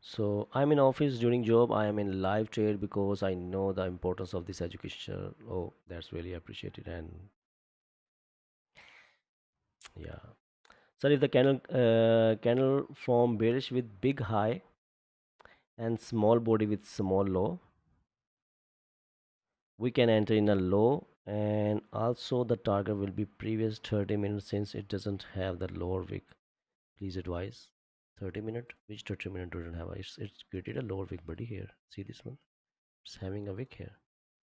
So I'm in office during job. I am in live trade because I know the importance of this education. Oh, that's really appreciated. And yeah, so if the candle form bearish with big high and small body with small low, we can enter in a low, and also the target will be previous 30 minutes since it doesn't have the lower wick. Please advise. 30 minute? Which 30 minute doesn't have? It's created a lower wick buddy here. See this one? It's having a wick here.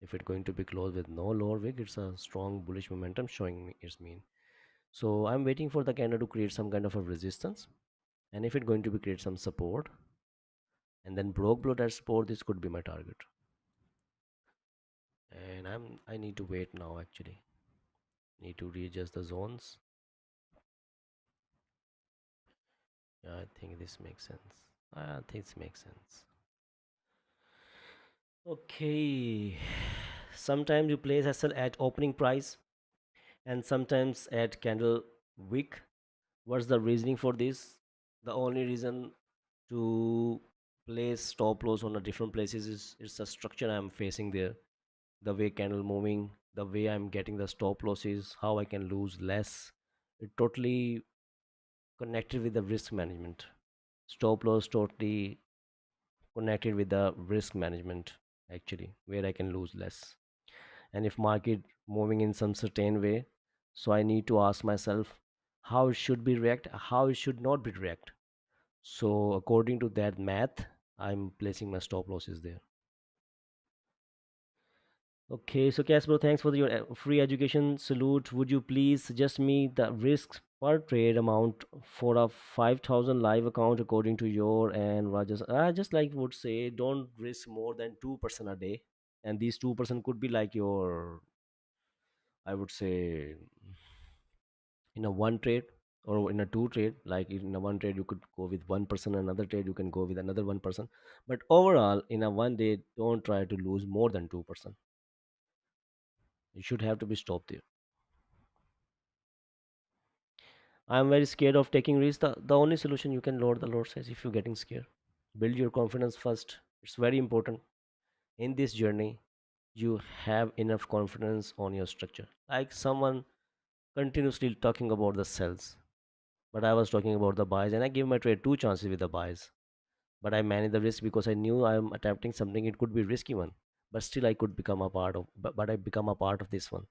If it's going to be closed with no lower wick, it's a strong bullish momentum showing me its mean. So I'm waiting for the candle to create some kind of a resistance, and if it's going to be create some support and then broke below that support, this could be my target. And I need to wait now actually. Need to readjust the zones. Yeah, I think this makes sense. I think this makes sense. Okay. Sometimes you place SL at opening price and sometimes at candle wick. What's the reasoning for this? The only reason to place stop loss on a different places is it's a structure I'm facing there. The way candle moving, the way I'm getting the stop losses, how I can lose less. It totally connected with the risk management. Stop loss totally connected with the risk management actually, where I can lose less. And if market moving in some certain way, so I need to ask myself how it should be react, how it should not be react. So according to that math, I'm placing my stop losses there. Okay, so Casper, thanks for your free education. Salute. Would you please suggest me the risks per trade amount for a 5,000 live account according to your and Rajas? I just like would say don't risk more than 2% a day, and these 2% could be like your, I would say, in a one trade or in a two trade. Like in a one trade you could go with 1%, another trade you can go with another 1%, but overall in a one day don't try to lose more than 2%. You should have to be stopped there. I'm very scared of taking risks. The only solution you can lower the load size if you're getting scared. Build your confidence first. It's very important. In this journey, you have enough confidence on your structure. Like someone continuously talking about the cells, but I was talking about the buys, and I gave my trade two chances with the buys. But I managed the risk because I knew I'm attempting something. It could be risky one, but still I could become a part of. But I become a part of this one.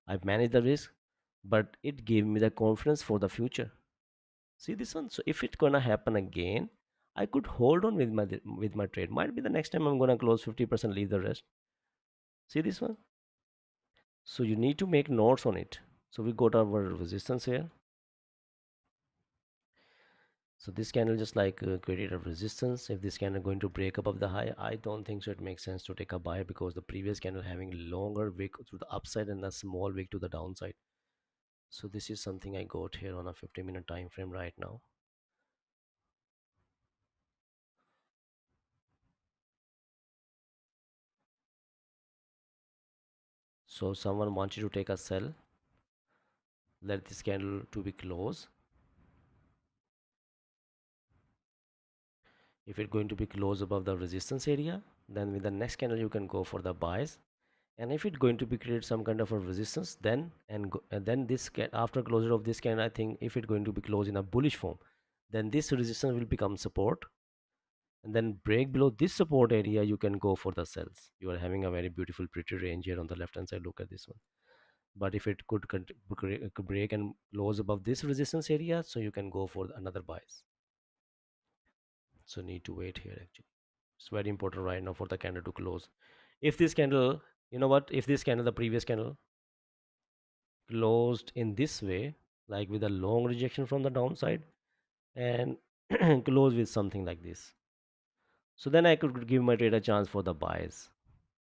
I've managed the risk, but it gave me the confidence for the future. See this one. So if it's gonna happen again, I could hold on with my trade. Might be the next time I'm gonna close 50%, leave the rest. See this one. So you need to make notes on it. So we got our resistance here. So this candle just like created a resistance. If this candle going to break above the high, I don't think so it makes sense to take a buy because the previous candle having longer wick to the upside and a small wick to the downside. So this is something I got here on a 50-minute time frame right now. So someone wants you to take a sell. Let this candle to be close. If it's going to be close above the resistance area, then with the next candle you can go for the buys. And if it's going to be create some kind of a resistance, then and then this can after closure of this candle, I think if it's going to be closed in a bullish form, then this resistance will become support, and then break below this support area, you can go for the sells. You are having a very beautiful pretty range here on the left hand side. Look at this one. But if it could break and close above this resistance area, so you can go for another buys. So need to wait here actually. It's very important right now for the candle to close. If this candle, you know what, if this candle, the previous candle closed in this way, like with a long rejection from the downside, and close with something like this, so then I could give my trade a chance for the buys.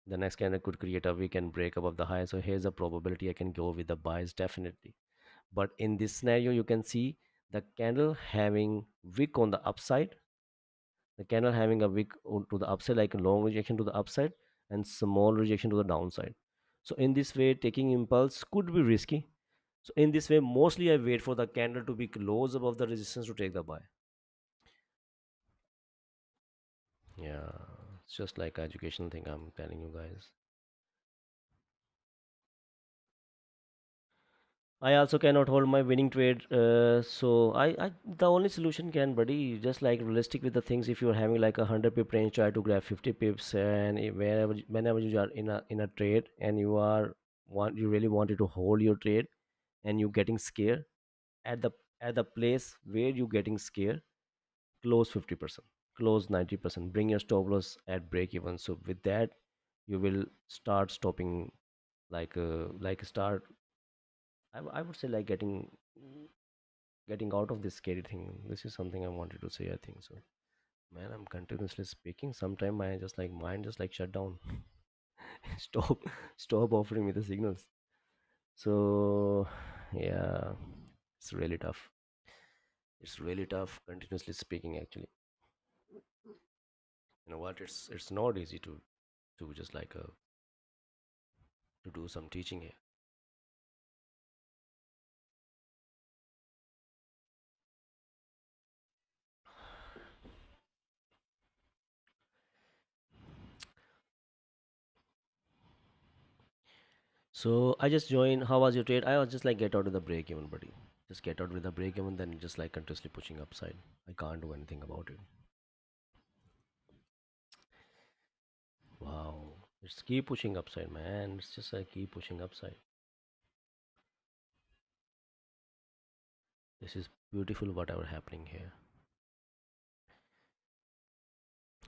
The next candle could create a weekend break above the high, so here's a probability I can go with the buys definitely. But in this scenario you can see the candle having wick on the upside, the candle having a wick to the upside, like a long rejection to the upside and small rejection to the downside. So in this way taking impulse could be risky. So in this way mostly I wait for the candle to be close above the resistance to take the buy. Yeah, it's just like educational thing I'm telling you guys. I also cannot hold my winning trade. So I the only solution can, buddy, just like realistic with the things. If you're having like 100 pip range, try to grab 50 pips, and whenever you are in a trade and you really wanted to hold your trade, and you getting scared at the place where you getting scared, close 50%, close 90%, bring your stop loss at break even. So with that, you will start stopping like start. I would say like getting out of this scary thing. This is something I wanted to say. I think so. Man, I'm continuously speaking. Sometime my just like mind just like shut down. stop, stop offering me the signals. So yeah, it's really tough. It's really tough continuously speaking. Actually, you know what? It's not easy to just like to do some teaching here. So I just joined. How was your trade? I was just like get out of the break even, buddy. Just get out with the break even, then just like continuously pushing upside. I can't do anything about it. Wow. It's keep pushing upside, man. It's just like keep pushing upside. This is beautiful whatever happening here.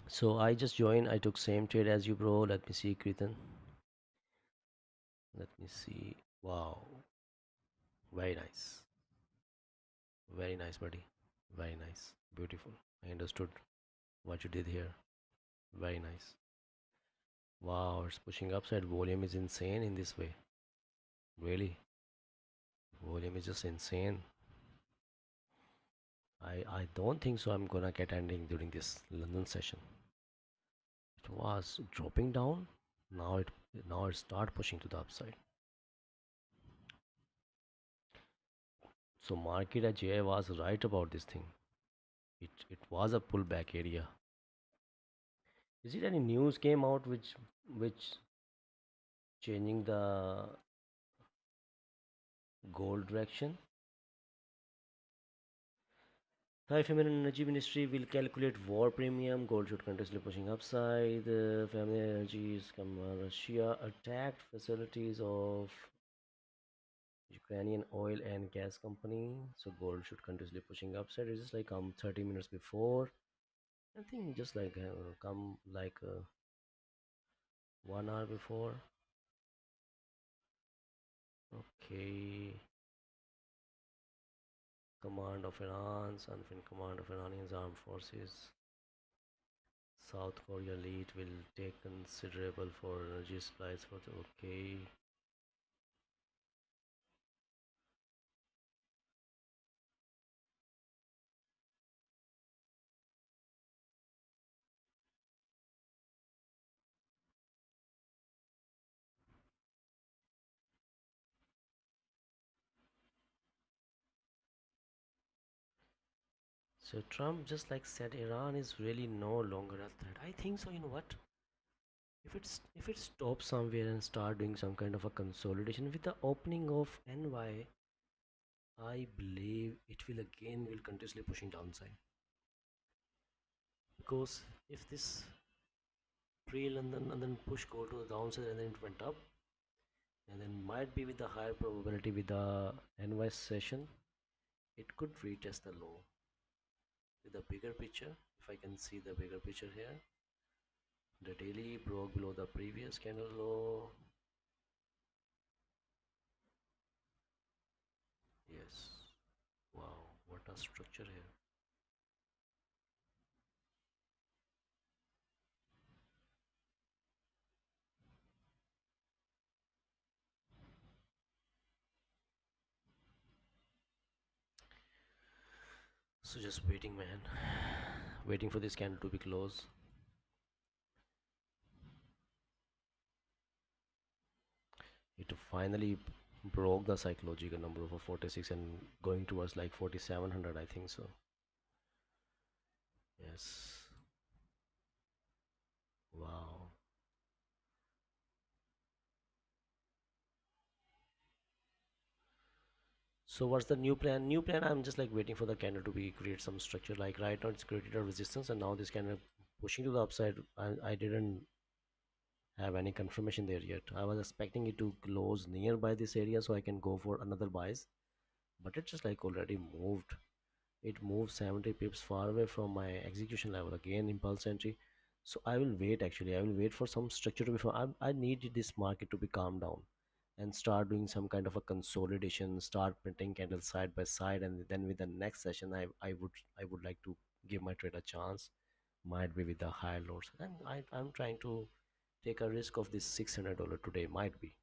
So I just joined. I took same trade as you, bro. Let me see, Kritan. Let me see. Wow. Very nice. Very nice, buddy. Very nice. Beautiful. I understood what you did here. Very nice. Wow, it's pushing upside. Volume is insane in this way. Really. Volume is just insane. I don't think so I'm gonna get ending during this London session. It was dropping down. Now it start pushing to the upside. So market Ajay was right about this thing. It was a pullback area. Is it any news came out which changing the gold direction? The Feminine Energy Ministry will calculate war premium. Gold should continuously pushing upside. The family energies come. Russia attacked facilities of Ukrainian oil and gas company. So gold should continuously pushing upside. It's just like come 30 minutes before. I think just like come like 1 hour before. Okay. Command of Iran, Sunfin command of Iranian armed forces. South Korea lead will take considerable for energy supplies for the okay. So Trump just like said Iran is really no longer a threat. I think so, you know what? If it stops somewhere and start doing some kind of a consolidation with the opening of NY, I believe it will again will continuously pushing downside. Because if this trail and then push go to the downside and then it went up and then might be with the higher probability with the NY session, it could retest the low with the bigger picture. If I can see the bigger picture here, the daily broke below the previous candle low. Yes, wow, what a structure here. So just waiting, man, waiting for this candle to be closed. It finally broke the psychological number of a 46 and going towards like 4700, I think so. Yes, wow. So what's the new plan? New plan, I'm just like waiting for the candle to be create some structure. Like right now it's created a resistance and now this candle pushing to the upside. I didn't have any confirmation there yet. I was expecting it to close nearby this area so I can go for another buys. But it just like already moved. It moved 70 pips far away from my execution level. Again, impulse entry. So I will wait actually. I will wait for some structure to be found. I need this market to be calmed down and start doing some kind of a consolidation, start printing candles side by side, and then with the next session I would like to give my trade a chance. Might be with the higher lows. And I'm trying to take a risk of this $600 today. Might be.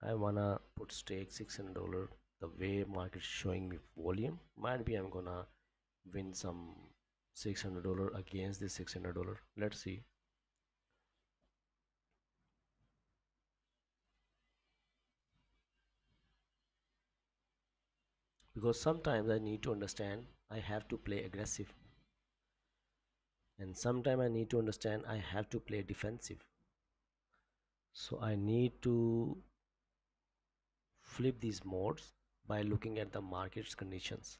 I wanna put stake $600. The way market showing me volume, might be I'm gonna win some $600 against this $600. Let's see. Because sometimes I need to understand I have to play aggressive, and sometimes I need to understand I have to play defensive. So I need to flip these modes by looking at the market's conditions.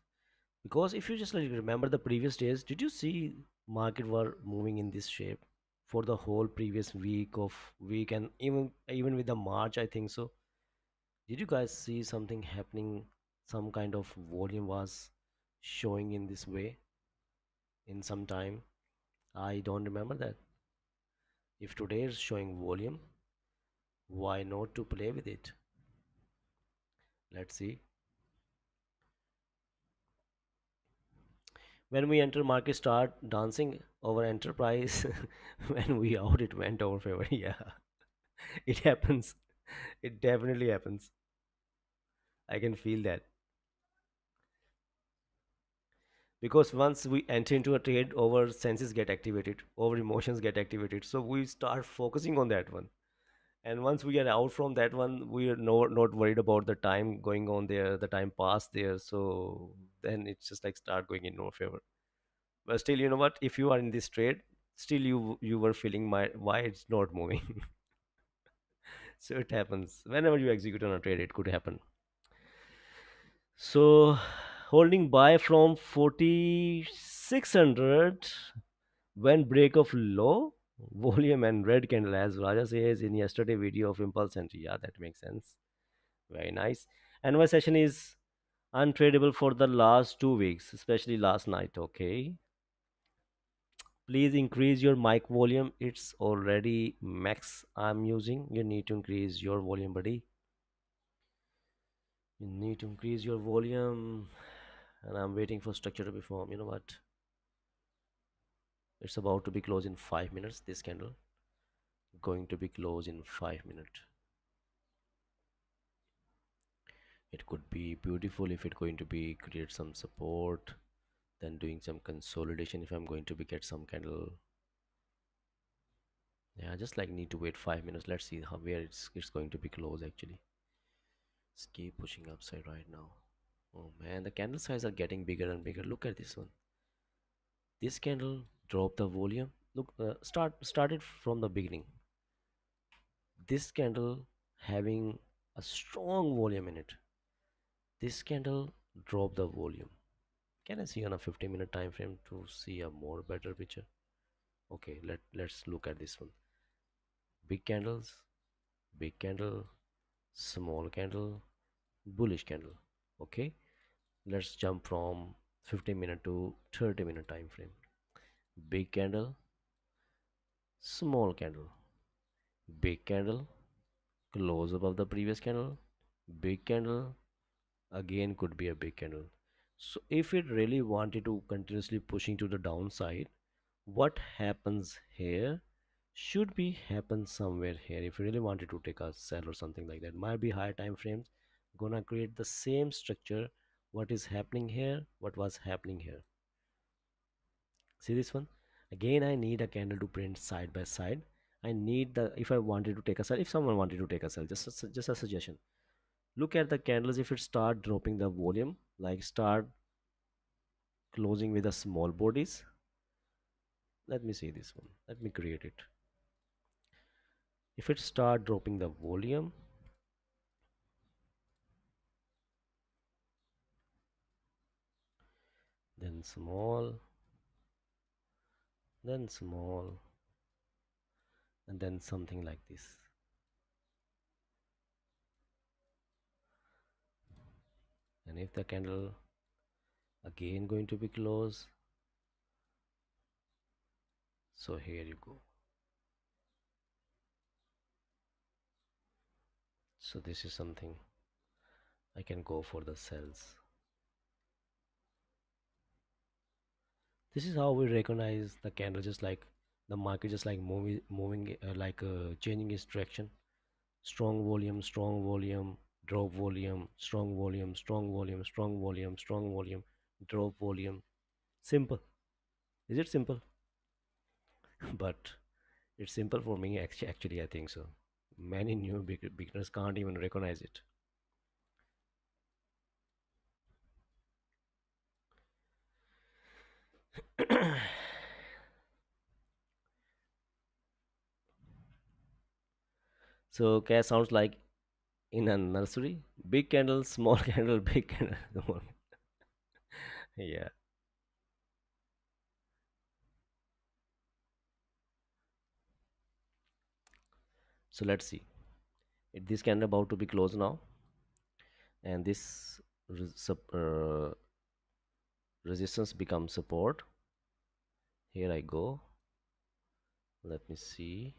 Because if you just like remember the previous days, did you see market were moving in this shape for the whole previous week and even with the March, I think so. Did you guys see something happening? Some kind of volume was showing in this way in some time. I don't remember that. If today is showing volume, why not to play with it? Let's see. When we enter market start dancing over enterprise, when we out it went over favor. Yeah, it happens. It definitely happens. I can feel that. Because once we enter into a trade, our senses get activated, our emotions get activated. So we start focusing on that one. And once we are out from that one, we are not worried about the time going on there, the time passed there. So then it's just like start going in no favor. But still, you know what, if you are in this trade, still you were feeling my why it's not moving. So it happens whenever you execute on a trade, it could happen. So holding buy from 4600 when break of low volume and red candle, as Raja says in yesterday video of impulse entry. Yeah, that makes sense. Very nice. And my session is untradable for the last 2 weeks, especially last night. Okay. Please increase your mic volume. It's already max I'm using. You need to increase your volume, buddy. You need to increase your volume. And I'm waiting for structure to be formed. You know what? It's about to be closed in 5 minutes. This candle going to be closed in 5 minutes. It could be beautiful if it going to be create some support, then doing some consolidation if I'm going to be get some candle. Yeah, just like need to wait 5 minutes. Let's see how where it's going to be closed actually. Just keep pushing upside right now. Oh man, the candle size are getting bigger and bigger. Look at this one. This candle drop the volume. Look, started from the beginning. This candle having a strong volume in it. This candle drop the volume. Can I see on a 50-minute time frame to see a more better picture? Okay, let's look at this one. Big candles, big candle, small candle, bullish candle. Okay, let's jump from 15-minute to 30-minute time frame. Big candle, small candle, big candle, close above the previous candle, big candle, again could be a big candle. So if it really wanted to continuously pushing to the downside, what happens here should be happen somewhere here. If you really wanted to take a sell or something like that, might be higher time frames gonna create the same structure. What is happening here, what was happening here. See this one, again I need a candle to print side by side. I need the, if I wanted to take a sell, if someone wanted to take a sell, just a suggestion, look at the candles. If it start dropping the volume, like start closing with the small bodies, let me see this one, let me create it. If it start dropping the volume, then small, then small, and then something like this. And if the candle again going to be close, so here you go. So this is something I can go for the cells. This is how we recognize the candle, just like the market, just like moving like changing its direction. Strong volume, strong volume, drop volume, strong volume, strong volume, strong volume, strong volume, drop volume. Simple. Is it simple? But it's simple for me. Actually, I think so. Many new beginners can't even recognize it. So, cat sounds like in a nursery. Big candle, small candle, big candle. Small. Yeah. So let's see. This candle about to be closed now, and this resistance becomes support. Here I go. Let me see.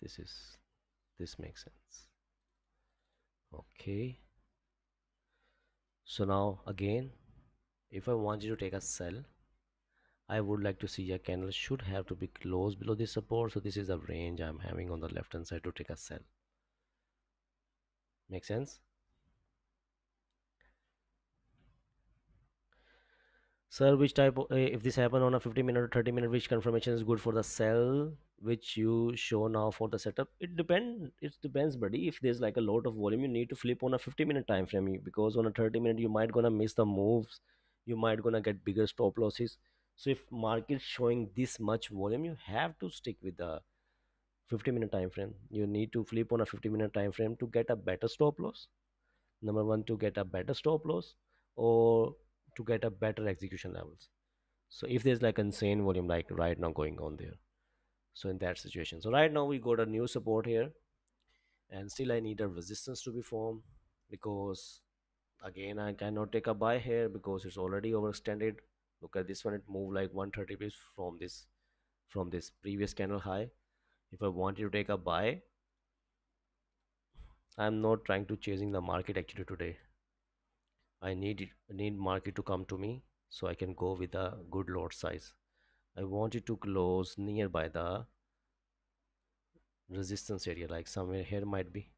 This is, this makes sense. Okay. So now again, if I want you to take a sell, I would like to see a candle should have to be close below this support. So this is the range I'm having on the left hand side to take a sell. Make sense? Sir, which type of, if this happen on a 50-minute or 30-minute, which confirmation is good for the cell which you show now for the setup? It depends, buddy. If there's like a lot of volume, you need to flip on a 50-minute time frame, because on a 30-minute you might gonna miss the moves, you might gonna get bigger stop losses. So if market showing this much volume, you have to stick with the 50-minute time frame. You need to flip on a 50-minute time frame to get a better stop loss. Number one, to get a better stop loss, or to get a better execution levels. So if there's like insane volume like right now going on there, so in that situation, so right now we got a new support here, and still I need a resistance to be formed, because again I cannot take a buy here because it's already overextended. Look at this one, it moved like 130 pips from this previous candle high. If I wanted to take a buy, I'm not trying to chasing the market actually today. I need market to come to me so I can go with a good lot size. I want it to close nearby the resistance area, like somewhere here might be,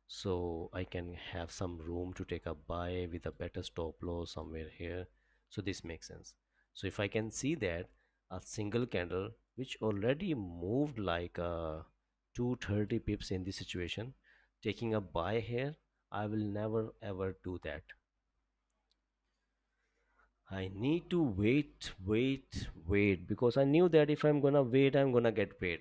so I can have some room to take a buy with a better stop loss somewhere here. So this makes sense. So if I can see that a single candle which already moved like 230 pips in this situation, taking a buy here, I will never ever do that. I need to wait, because I knew that if I'm gonna wait, I'm gonna get paid.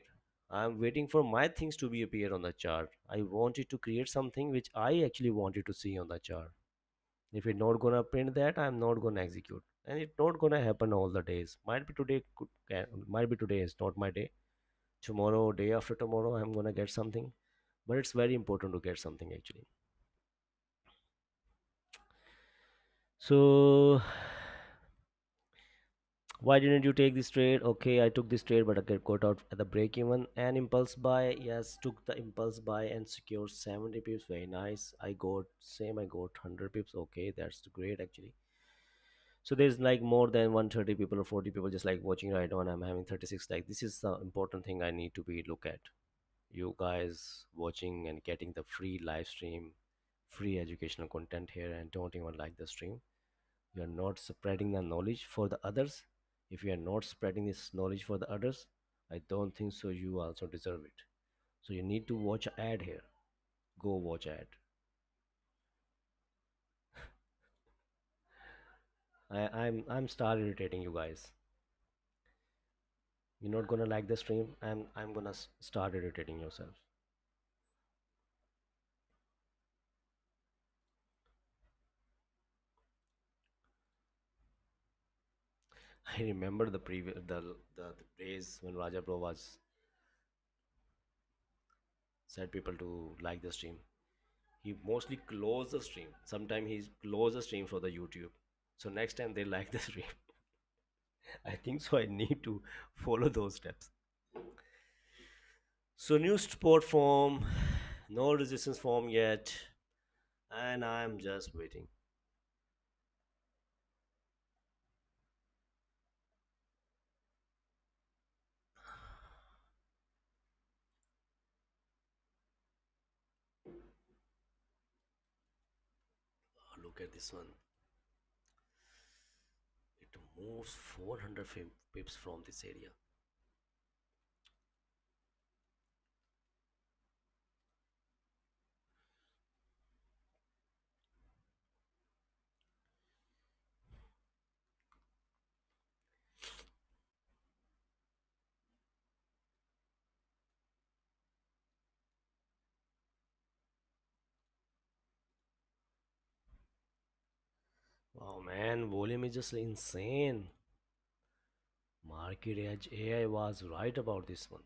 I'm waiting for my things to be appear on the chart. I wanted to create something which I actually wanted to see on the chart. If it's not gonna print that, I'm not gonna execute, and it's not gonna happen all the days. Might be today, might be today is not my day. Tomorrow, day after tomorrow, I'm gonna get something. But it's very important to get something actually. So why didn't you take this trade? Okay, I took this trade, but I get got out at the break even. And impulse buy, yes, took the impulse buy and secured 70 pips. Very nice. I got same. I got 100 pips. Okay, that's great actually. So there's like more than 130 people or 40 people just like watching right now, and I'm having 36. Like this is the important thing I need to be look at. You guys watching and getting the free live stream, free educational content here, and don't even like the stream. You are not spreading the knowledge for the others. If you are not spreading this knowledge for the others, I don't think so you also deserve it. So you need to watch an ad here. Go watch ad. I'm start irritating you guys. You're not gonna like the stream. I'm gonna start irritating yourself. I remember the previous the days when Raja Bro was said people to like the stream. He mostly close the stream. Sometimes he close the stream for the YouTube. So next time they like the stream. I think so. I need to follow those steps. So new support form, no resistance form yet, and I'm just waiting. Oh, look at this one. It moves 400 pips from this area. Wow, man, volume is just insane. Market Edge AI was right about this one.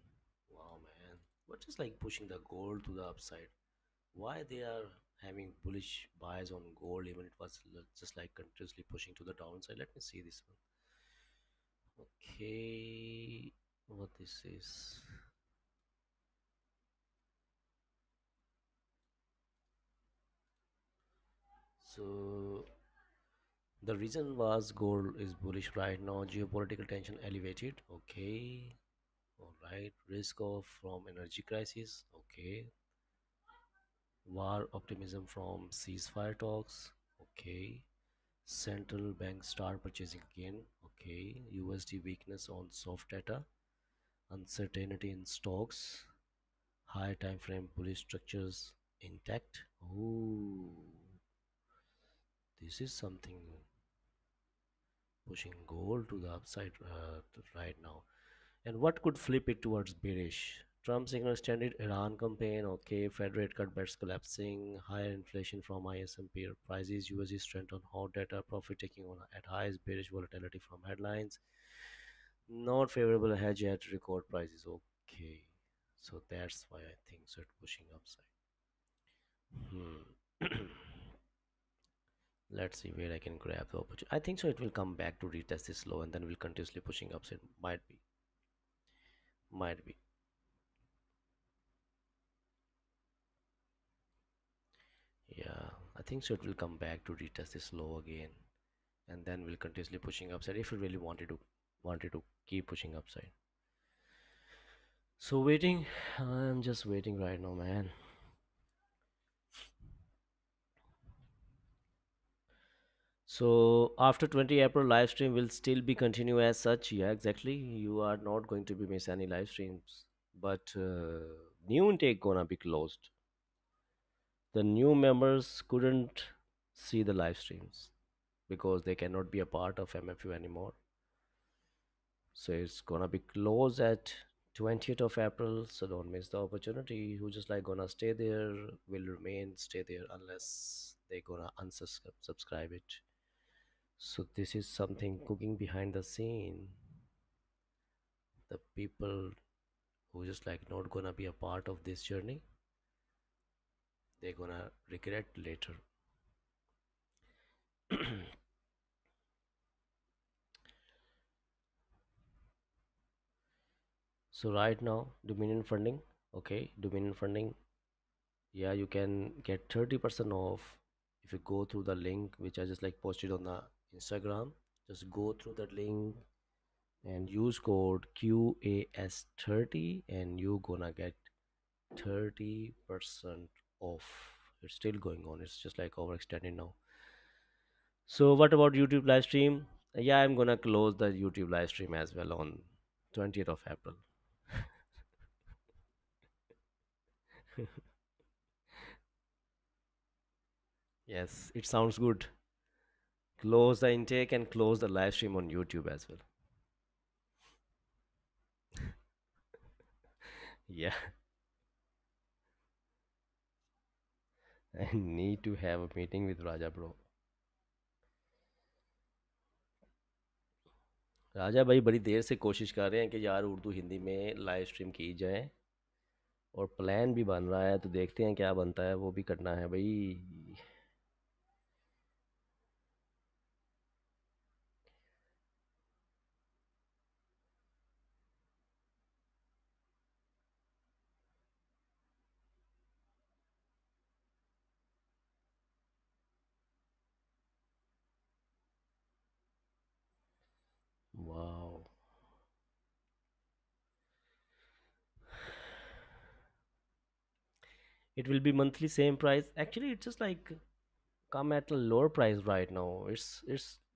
Wow, man. What is like pushing the gold to the upside? Why they are having bullish buys on gold even it was just like continuously pushing to the downside? Let me see this one. Okay, what this is. So the reason was gold is bullish right now. Geopolitical tension elevated. Okay, all right. Risk of from energy crisis. Okay, war optimism from ceasefire talks. Okay, Central banks start purchasing again. Okay. USD weakness on soft data. Uncertainty in stocks. High time frame bullish structures intact. Ooh, this is something pushing gold to the upside right now. And what could flip it towards bearish? Trump signal extended Iran campaign. Okay, Fed rate cut bets collapsing. Higher inflation from ISM prices. USD strength on hot data. Profit taking on at highs. Bearish volatility from headlines. Not favorable hedge at record prices. Okay, so that's why I think so. It's pushing upside. Hmm. Let's see where I can grab the opportunity. I think so. It will come back to retest this low and then will continuously pushing upside. Might be. Might be. Yeah, I think so. It will come back to retest this low again, and then will continuously pushing upside if it really wanted to keep pushing upside. So waiting. I'm just waiting right now, man. So after 20 April, live stream will still be continue as such. Yeah, exactly. You are not going to be miss any live streams, but new intake gonna be closed. The new members couldn't see the live streams because they cannot be a part of MFU anymore. So it's gonna be closed at 20th of April. So don't miss the opportunity. Who just like gonna stay there will remain stay there unless they gonna unsubscribe it. So this is something cooking behind the scene. The people who just like not gonna be a part of this journey, they're gonna regret later. So right now, Dominion funding, okay, Dominion funding, yeah, you can get 30% off if you go through the link which I just like posted on the Instagram. Just go through that link and use code QAS30 and you gonna get 30% off. It's still going on. It's just like overextended now. So what about YouTube live stream? Yeah, I'm gonna close the YouTube live stream as well on 20th of April. Yes, it sounds good. Close the intake and close the live stream on YouTube as well. Yeah, I need to have a meeting with Raja bro. राजा भाई बड़ी देर से कोशिश कर रहे हैं कि यार उर्दू हिंदी में लाइव स्ट्रीम की जाए और प्लान भी बन रहा है तो देखते हैं क्या बनता है वो भी करना है भाई. Wow. It will be monthly same price. Actually, it's just like come at a lower price right now. It's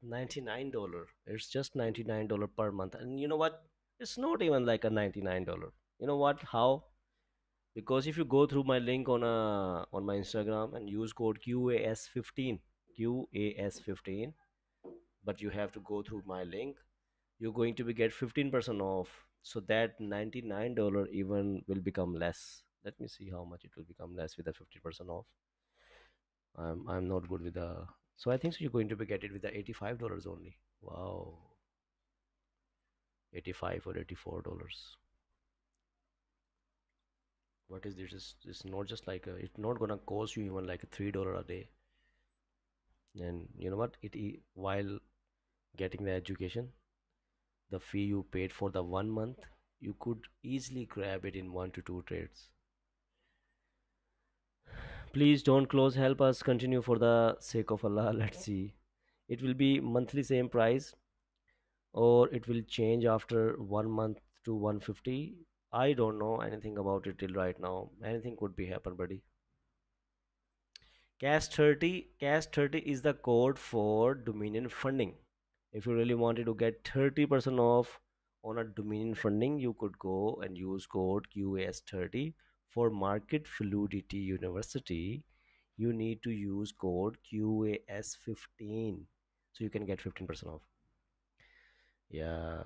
$99. It's just $99 per month. And you know what? It's not even like a $99. You know what? How? Because if you go through my link on my Instagram and use code QAS15, QAS15, but you have to go through my link, you're going to be get 15% off. So that $99 even will become less. Let me see how much it will become less with the 50% off. I'm not good with the, so I think so you're going to be get it with the $85 only. Wow. 85 or $84. What is this? It's not just like a, it's not gonna cost you even like a $3 a day. And you know what? While getting the education, the fee you paid for the 1 month, you could easily grab it in 1 to 2 trades. Please don't close. Help us continue for the sake of Allah. Let's see. It will be monthly same price, or it will change after 1 month to 150. I don't know anything about it till right now. Anything could be happen, buddy. Cash 30 is the code for Dominion funding. If you really wanted to get 30% off on a Dominion funding, you could go and use code QAS30. For Market Fluidity University, you need to use code QAS15 so you can get 15% off. Yeah,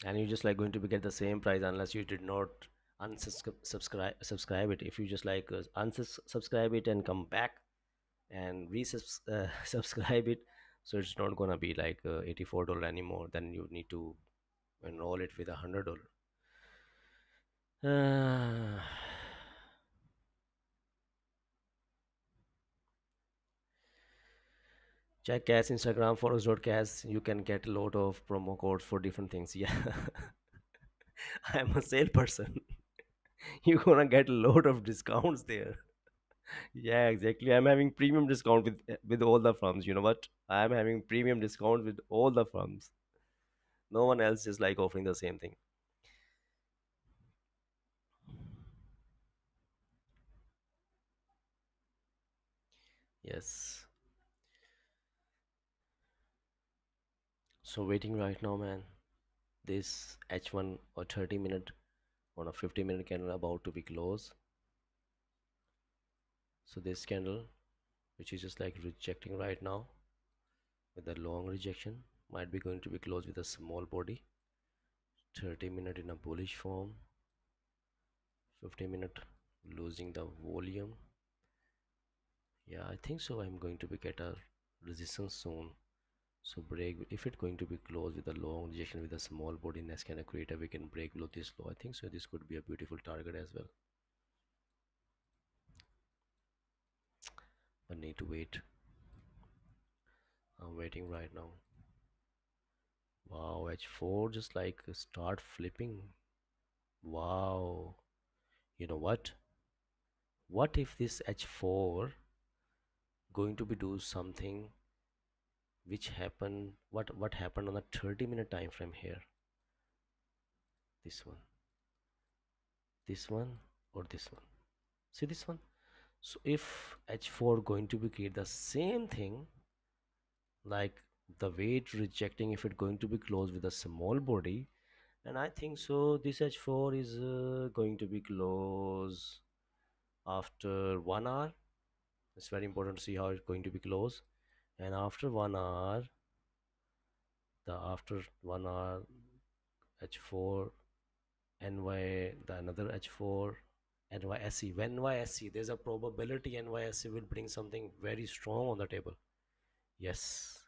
and you just like going to be get the same price unless you did not unsubscribe it. If you just like unsubscribe it and come back and subscribe it, so it's not gonna be like $84 anymore. Then you need to enroll it with $100. uh, Check Cas Instagram forums.cas. You can get a lot of promo codes for different things. Yeah. I'm a salesperson. You're gonna get a lot of discounts there. Yeah, exactly. I'm having premium discount with all the firms. You know what? I'm having premium discount with all the firms. No one else is like offering the same thing. Yes. So waiting right now, man. This H1 or 30 minute on a 50-minute candle about to be closed. So this candle, which is just like rejecting right now with a long rejection, might be going to be closed with a small body. 30 minute in a bullish form. 50 minute losing the volume. Yeah, I think so. I'm going to be get a resistance soon. So break if it's going to be closed with a long rejection with a small body next kind of creator, we can break below this low. I think so. This could be a beautiful target as well. But need to wait. I'm waiting right now. Wow, H4 just like start flipping. Wow. You know what? What if this H4 going to be do something which happened what happened on a 30-minute time frame here? This one. This one or this one. See this one? So if H4 going to be create the same thing like the weight rejecting if it going to be closed with a small body, and I think so this H4 is going to be closed after 1 hour. It's very important to see how it's going to be closed. And after 1 hour, the after 1 hour H4 NY, the another H4 NYSE. When NYSE, there's a probability NYSE will bring something very strong on the table. Yes.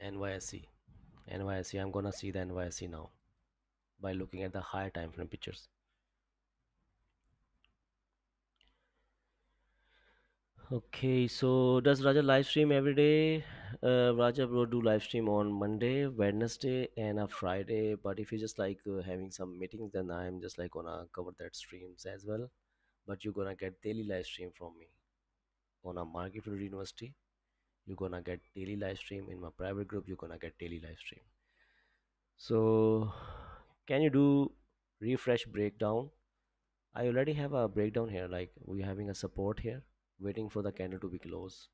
NYSE. NYSE. I'm gonna see the NYSE now by looking at the higher time frame pictures. Okay, so does Raja live stream every day? Raja will do live stream on Monday, Wednesday, and a Friday. But if you just like having some meetings, then I'm just like gonna cover that streams as well. But you're gonna get daily live stream from me on a Market University. You're gonna get daily live stream in my private group. You're gonna get daily live stream. So, can you do refresh breakdown? I already have a breakdown here. Like we're having a support here, waiting for the candle to be closed.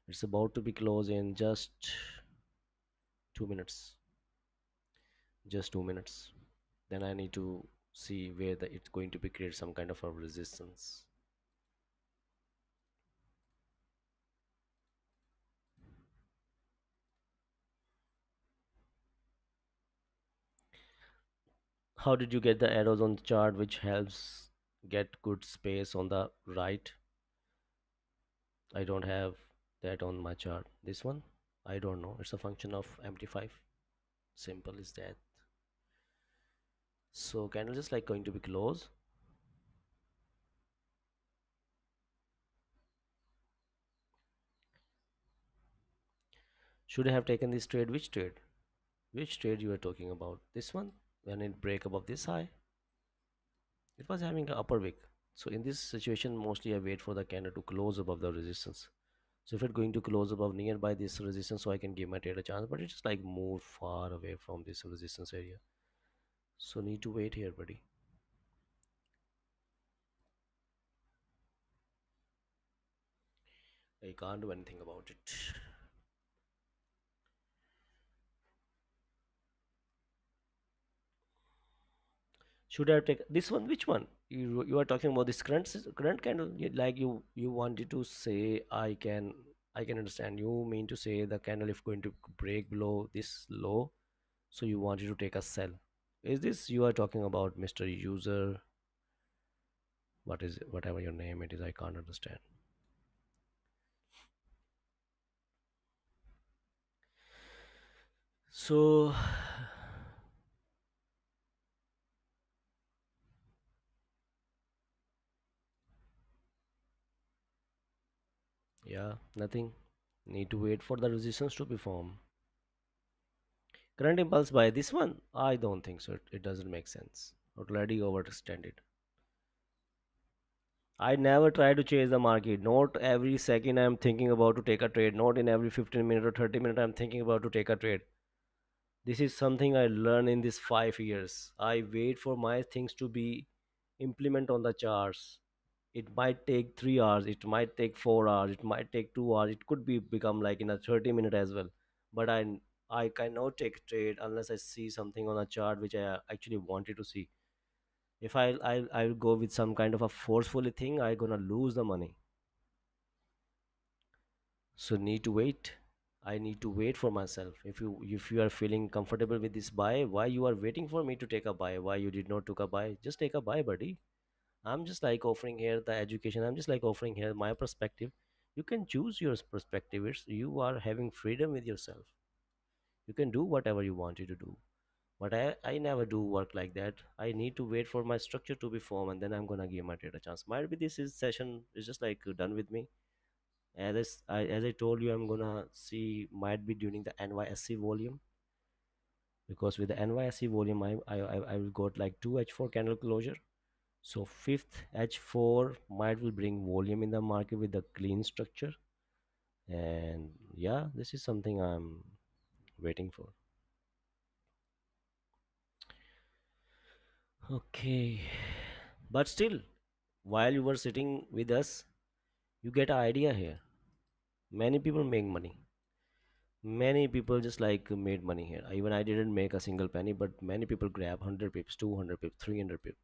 It's about to be closed in just 2 minutes. Just 2 minutes. Then I need to see where it's going to be create some kind of a resistance. How did you get the arrows on the chart which helps get good space on the right? I don't have that on my chart. This one? I don't know. It's a function of MT5. Simple is that. So candle just like going to be closed. Should I have taken this trade? Which trade? Which trade you are talking about? This one? When it break above this high? It was having an upper wick. So in this situation, mostly I wait for the candle to close above the resistance. So if it's going to close above nearby this resistance, so I can give my trade a chance, but it's just like moved far away from this resistance area. So need to wait here, buddy. I can't do anything about it. Should I take this one? Which one? You are talking about this current candle? Like you wanted to say I can understand. You mean to say the candle if going to break below this low, so you wanted to take a sell. Is this you are talking about, Mr. User? What is it? Whatever your name it is, I can't understand. So yeah, nothing. Need to wait for the resistance to be formed. Current impulse buy this one? I don't think so. It doesn't make sense. Already overextended. I never try to chase the market. Not every second I'm thinking about to take a trade. Not in every 15 minute or 30 minute I'm thinking about to take a trade. This is something I learned in these 5 years. I wait for my things to be implement on the charts. It might take 3 hours, it might take 4 hours, it might take 2 hours, it could be become like in a 30 minute as well. But I cannot take a trade unless I see something on a chart which I actually wanted to see. If I'll go with some kind of a forcefully thing, I gonna lose the money. So need to wait. I need to wait for myself. If you are feeling comfortable with this buy, why you are waiting for me to take a buy? Why you did not took a buy? Just take a buy, buddy. I'm just like offering here the education. I'm just like offering here my perspective. You can choose your perspective. You are having freedom with yourself. You can do whatever you want you to do. But I never do work like that. I need to wait for my structure to be formed and then I'm gonna give my trade a chance. Might be this is session is just like done with me. As I told you, I'm gonna see might be during the NYSC volume, because with the NYSC volume I will got like two H4 candle closure. So fifth H4 might will bring volume in the market with the clean structure. And yeah, this is something I'm waiting for. Okay. But still, while you were sitting with us, you get an idea here. Many people make money. Many people just like made money here. Even I didn't make a single penny, but many people grab 100 pips, 200 pips, 300 pips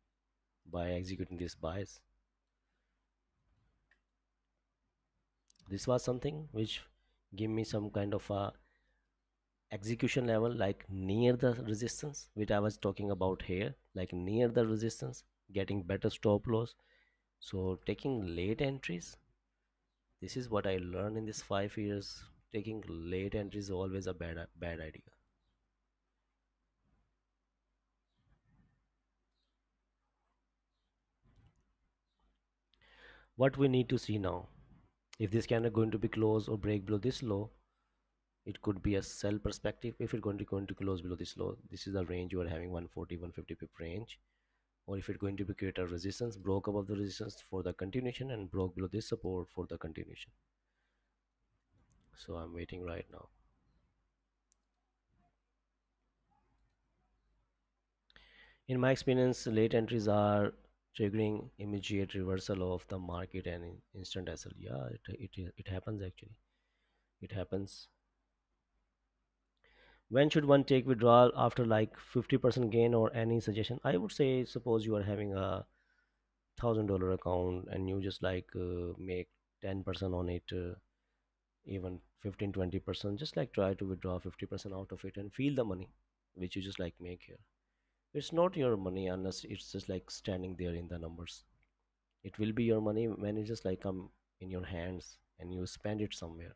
by executing these buys. This was something which gave me some kind of a execution level like near the resistance which I was talking about here, like near the resistance, getting better stop loss. So taking late entries, this is what I learned in this 5 years. Taking late entries is always a bad idea. What we need to see now, if this candle going to be close or break below this low, it could be a sell perspective. If it's going to close below this low, this is the range you are having, 140 150 pip range. Or if it's going to be create a resistance, broke above the resistance for the continuation and broke below this support for the continuation. So I'm waiting right now. In my experience, late entries are triggering immediate reversal of the market and instant sl. Yeah, it happens actually. It happens. When should one take withdrawal after like 50% gain, or any suggestion? I would say, suppose you are having a $1,000 account and you just like make 10% on it, even 15-20%, just like try to withdraw 50% out of it and feel the money which you just like make here. It's not your money unless it's just like standing there in the numbers. It will be your money when it just like come in your hands and you spend it somewhere.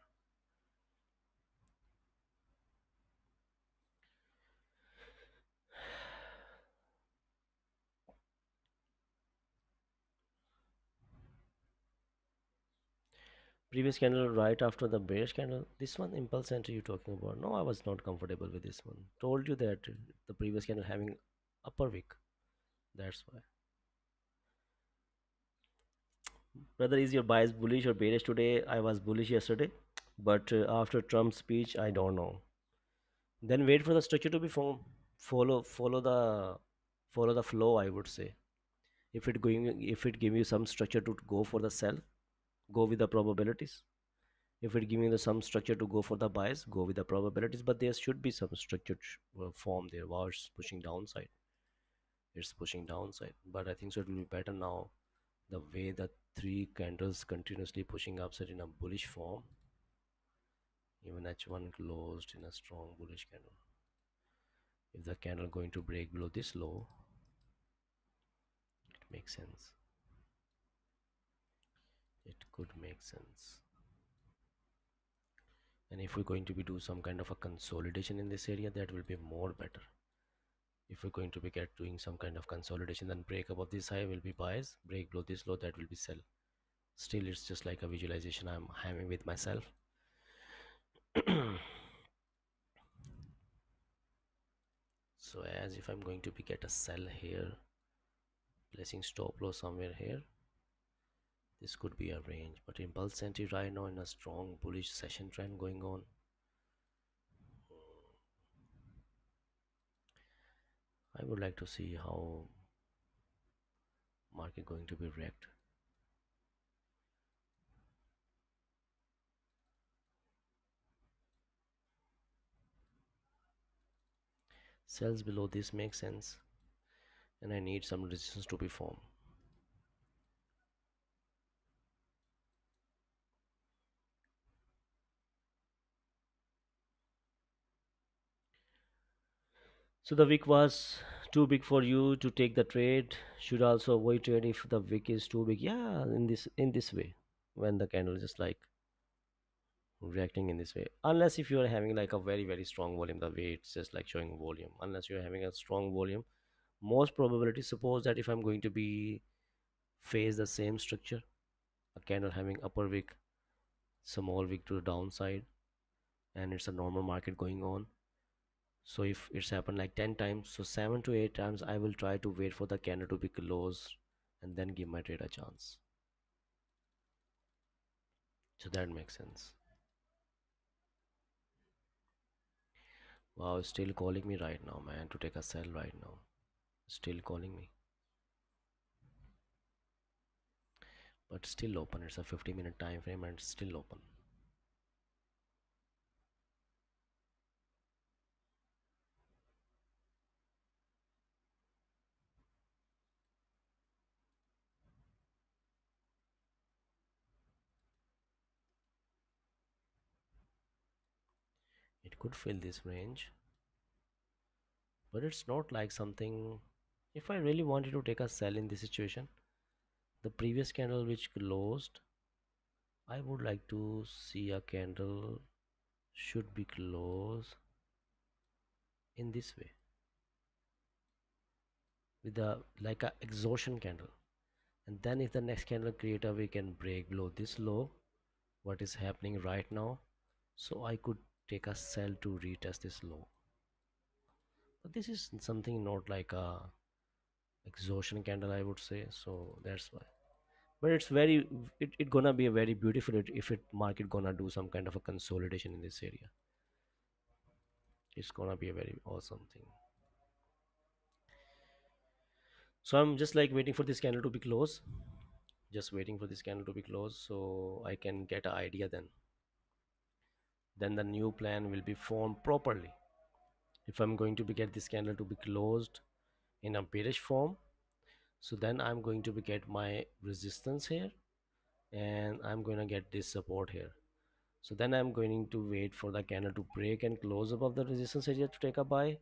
Previous candle right after the bearish candle, this one impulse entry you talking about? No, I was not comfortable with this one. Told you that the previous candle having upper wick, that's why. Brother, is your bias bullish or bearish today? I was bullish yesterday, but after Trump's speech, I don't know. Then wait for the structure to be formed. Follow the flow, I would say. If it give you some structure to go for the sell, go with the probabilities. If it giving you some structure to go for the bias, go with the probabilities. But there should be some structured form there. Wow, it's pushing downside. It's pushing downside. But I think so it will be better now. The way the three candles continuously pushing upside in a bullish form. Even H1 closed in a strong bullish candle. If the candle going to break below this low, it makes sense. It could make sense. And if we're going to be do some kind of a consolidation in this area, that will be more better. If we're going to be get doing some kind of consolidation, then break above this high will be bias, break below this low, that will be sell. Still, it's just like a visualization I'm having with myself. So as if I'm going to be get a sell here, placing stop loss somewhere here, this could be a range. But impulse entry right now in a strong bullish session trend going on. I would like to see how market going to be react. Sells below this makes sense, and I need some resistance to be formed. So the wick was too big for you to take the trade. Should also avoid trade if the wick is too big. Yeah, in this way, when the candle is just like reacting in this way. Unless if you are having like a very strong volume, the way it's just like showing volume. Unless you're having a strong volume, most probability suppose that if I'm going to be face the same structure, a candle having upper wick, small wick to the downside, and it's a normal market going on. So if it's happened like 10 times, so 7 to 8 times I will try to wait for the candle to be closed and then give my trade a chance. So that makes sense. Wow, still calling me right now, man, to take a sell right now. Still calling me. But still open. It's a 50-minute time frame and still open. It could fill this range, but it's not like something. If I really wanted to take a sell in this situation, the previous candle which closed, I would like to see a candle should be closed in this way with a like a exhaustion candle, and then if the next candle create a we can break below this low, what is happening right now, so I could take a sell to retest this low. But this is something not like a exhaustion candle, I would say, so that's why. But it's very, it gonna be a very beautiful if it market gonna do some kind of a consolidation in this area. It's gonna be a very awesome thing. So I'm just like waiting for this candle to be closed, just waiting for this candle to be closed so I can get an idea. Then the new plan will be formed properly. If I'm going to be get this candle to be closed in a bearish form, so then I'm going to be get my resistance here, and I'm going to get this support here. So then I'm going to wait for the candle to break and close above the resistance area to take a buy,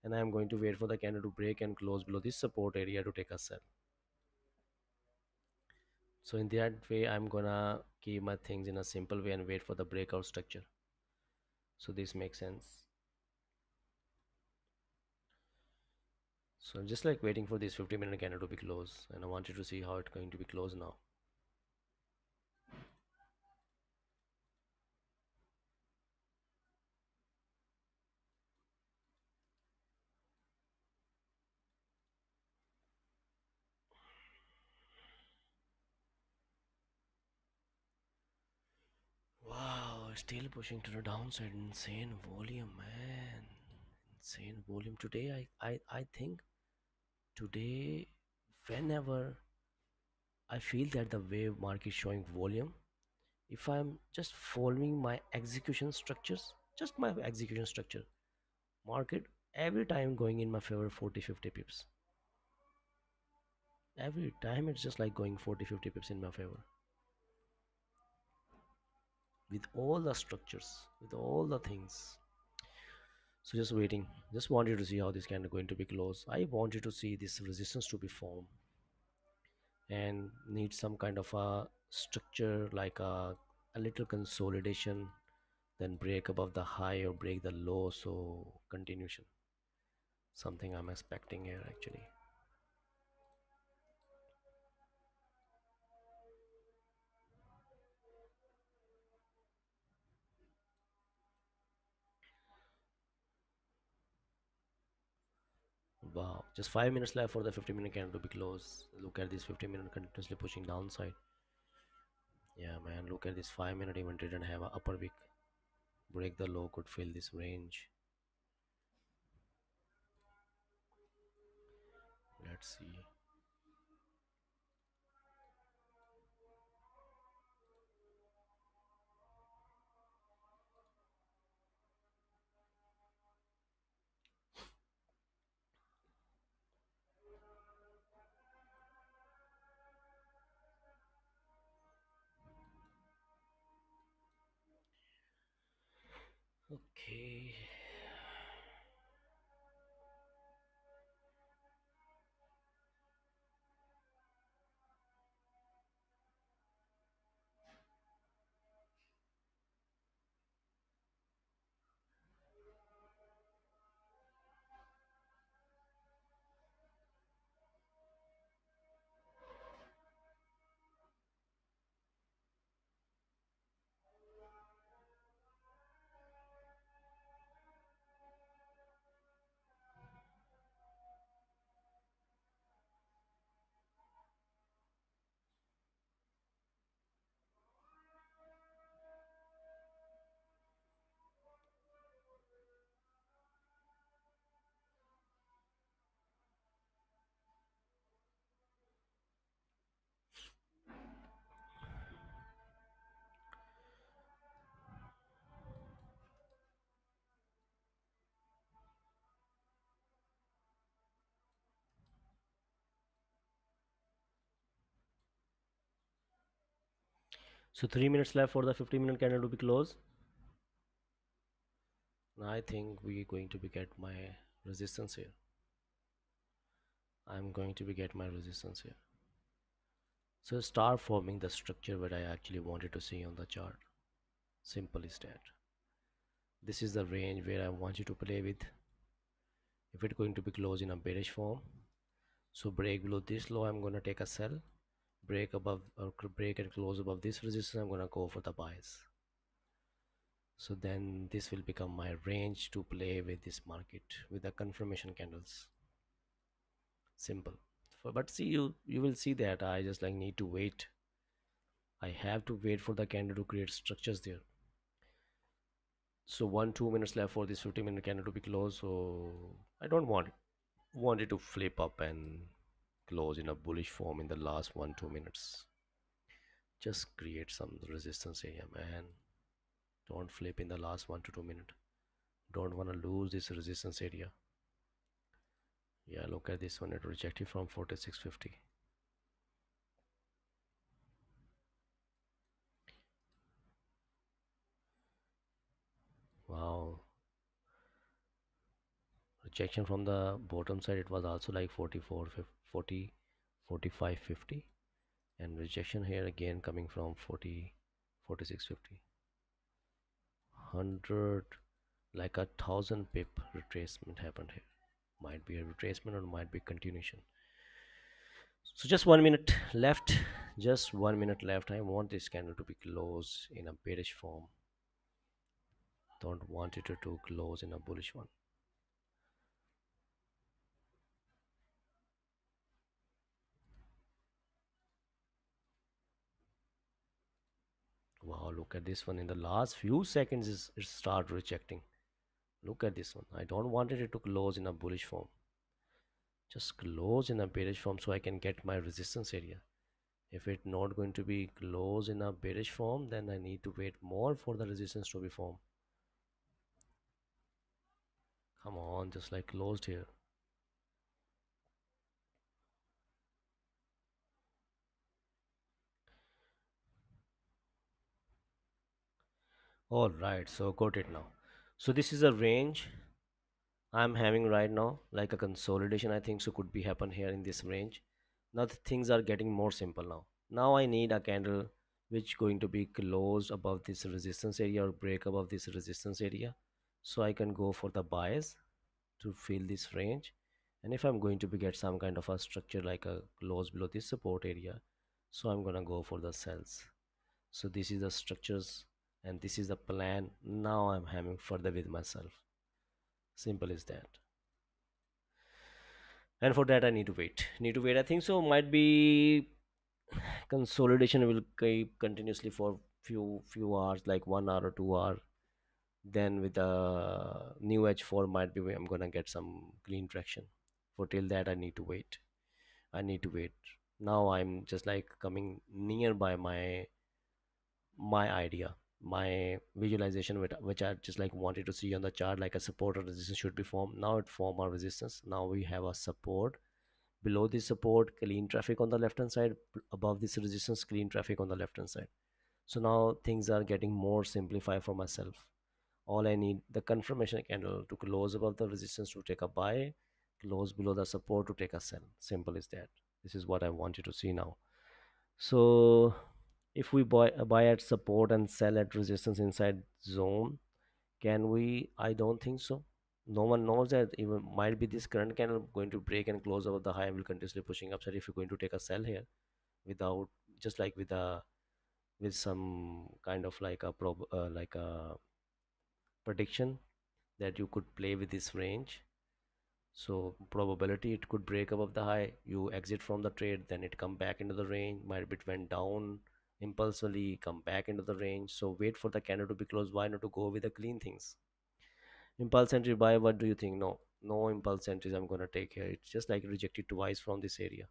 and I'm going to wait for the candle to break and close below this support area to take a sell. So in that way I'm gonna keep my things in a simple way and wait for the breakout structure. So this makes sense. So I'm just like waiting for this 50-minute candle to be closed, and I wanted to see how it's going to be closed now. Still pushing to the downside. Insane volume, man. Insane volume. Today, I think today, whenever I feel that the wave mark is showing volume, if I'm just following my execution structures, just my execution structure, market every time going in my favor 40 50 pips. Every time it's just like going 40 50 pips in my favor with all the structures, with all the things. So just waiting. Just wanted to see how this candle going to be close. I wanted to see this resistance to be formed and need some kind of a structure like a little consolidation, then break above the high or break the low. So continuation. Something I'm expecting here actually. Wow, just 5 minutes left for the 50-minute candle to be closed. Look at this 50-minute continuously pushing downside. Yeah, man, look at this 5 minute even didn't have a upper wick. Break the low, could fill this range. Let's see. Okay. So 3 minutes left for the 50-minute candle to be closed. I think we're going to be get my resistance here. I'm going to be get my resistance here. So start forming the structure that I actually wanted to see on the chart. Simple is that. This is the range where I want you to play with. If it's going to be closed in a bearish form, so break below this low, I'm going to take a sell. Break above or break and close above this resistance, I'm going to go for the buys. So then this will become my range to play with this market with the confirmation candles. Simple. But see, you will see that I just like need to wait. I have to wait for the candle to create structures there. So 1 2 minutes left for this 50-minute candle to be closed. So I don't want it to flip up and close in a bullish form in the last 1 2 minutes. Just create some resistance area, man. Don't flip in the last 1 to 2 minutes. Don't want to lose this resistance area. Yeah, look at this one. It rejected from 4650. Wow. Rejection from the bottom side. It was also like 44, 40, 45, 50. And rejection here again coming from 40, 4650. 100, like 1,000 pip retracement happened here. Might be a retracement or might be continuation. So just 1 minute left. Just 1 minute left. I want this candle to be closed in a bearish form. Don't want it to close in a bullish one. Wow, look at this one. In the last few seconds, it start rejecting. Look at this one. I don't wanted it to close in a bullish form. Just close in a bearish form so I can get my resistance area. If it not going to be close in a bearish form, then I need to wait more for the resistance to be formed. Come on, just like closed here. All right, so got it now. So this is a range I'm having right now, like a consolidation. I think so could be happen here in this range. Now the things are getting more simple now. Now I need a candle which going to be closed above this resistance area or break above this resistance area, so I can go for the bias to fill this range. And if I'm going to be get some kind of a structure like a close below this support area, so I'm gonna go for the cells. So this is the structures and this is the plan. Now I'm having further with myself. Simple as that. And for that I need to wait. I think so might be consolidation will keep continuously for few hours, like 1 hour or 2 hour. Then with the new h4 might be I'm gonna get some clean traction. For till that I need to wait. Now I'm just like coming nearby my idea, my visualization, which I just like wanted to see on the chart, like a support or resistance should be formed. Now it form a resistance. Now we have a support. Below this support, clean traffic on the left hand side. Above this resistance, clean traffic on the left hand side. So now things are getting more simplified for myself. All I need the confirmation candle to close above the resistance to take a buy, close below the support to take a sell. Simple as that. This is what I want you to see now. So if we buy at support and sell at resistance inside zone, can we? I don't think so. No one knows that even might be this current candle going to break and close above the high and will continuously pushing upside if you're going to take a sell here without just like with some kind of like a like a prediction that you could play with this range. So probability it could break above the high, you exit from the trade, then it come back into the range, might be it went down impulsively, come back into the range. So wait for the candle to be closed. Why not to go with the clean things? Impulse entry buy, what do you think? No impulse entries I'm gonna take here. It's just like rejected twice from this area.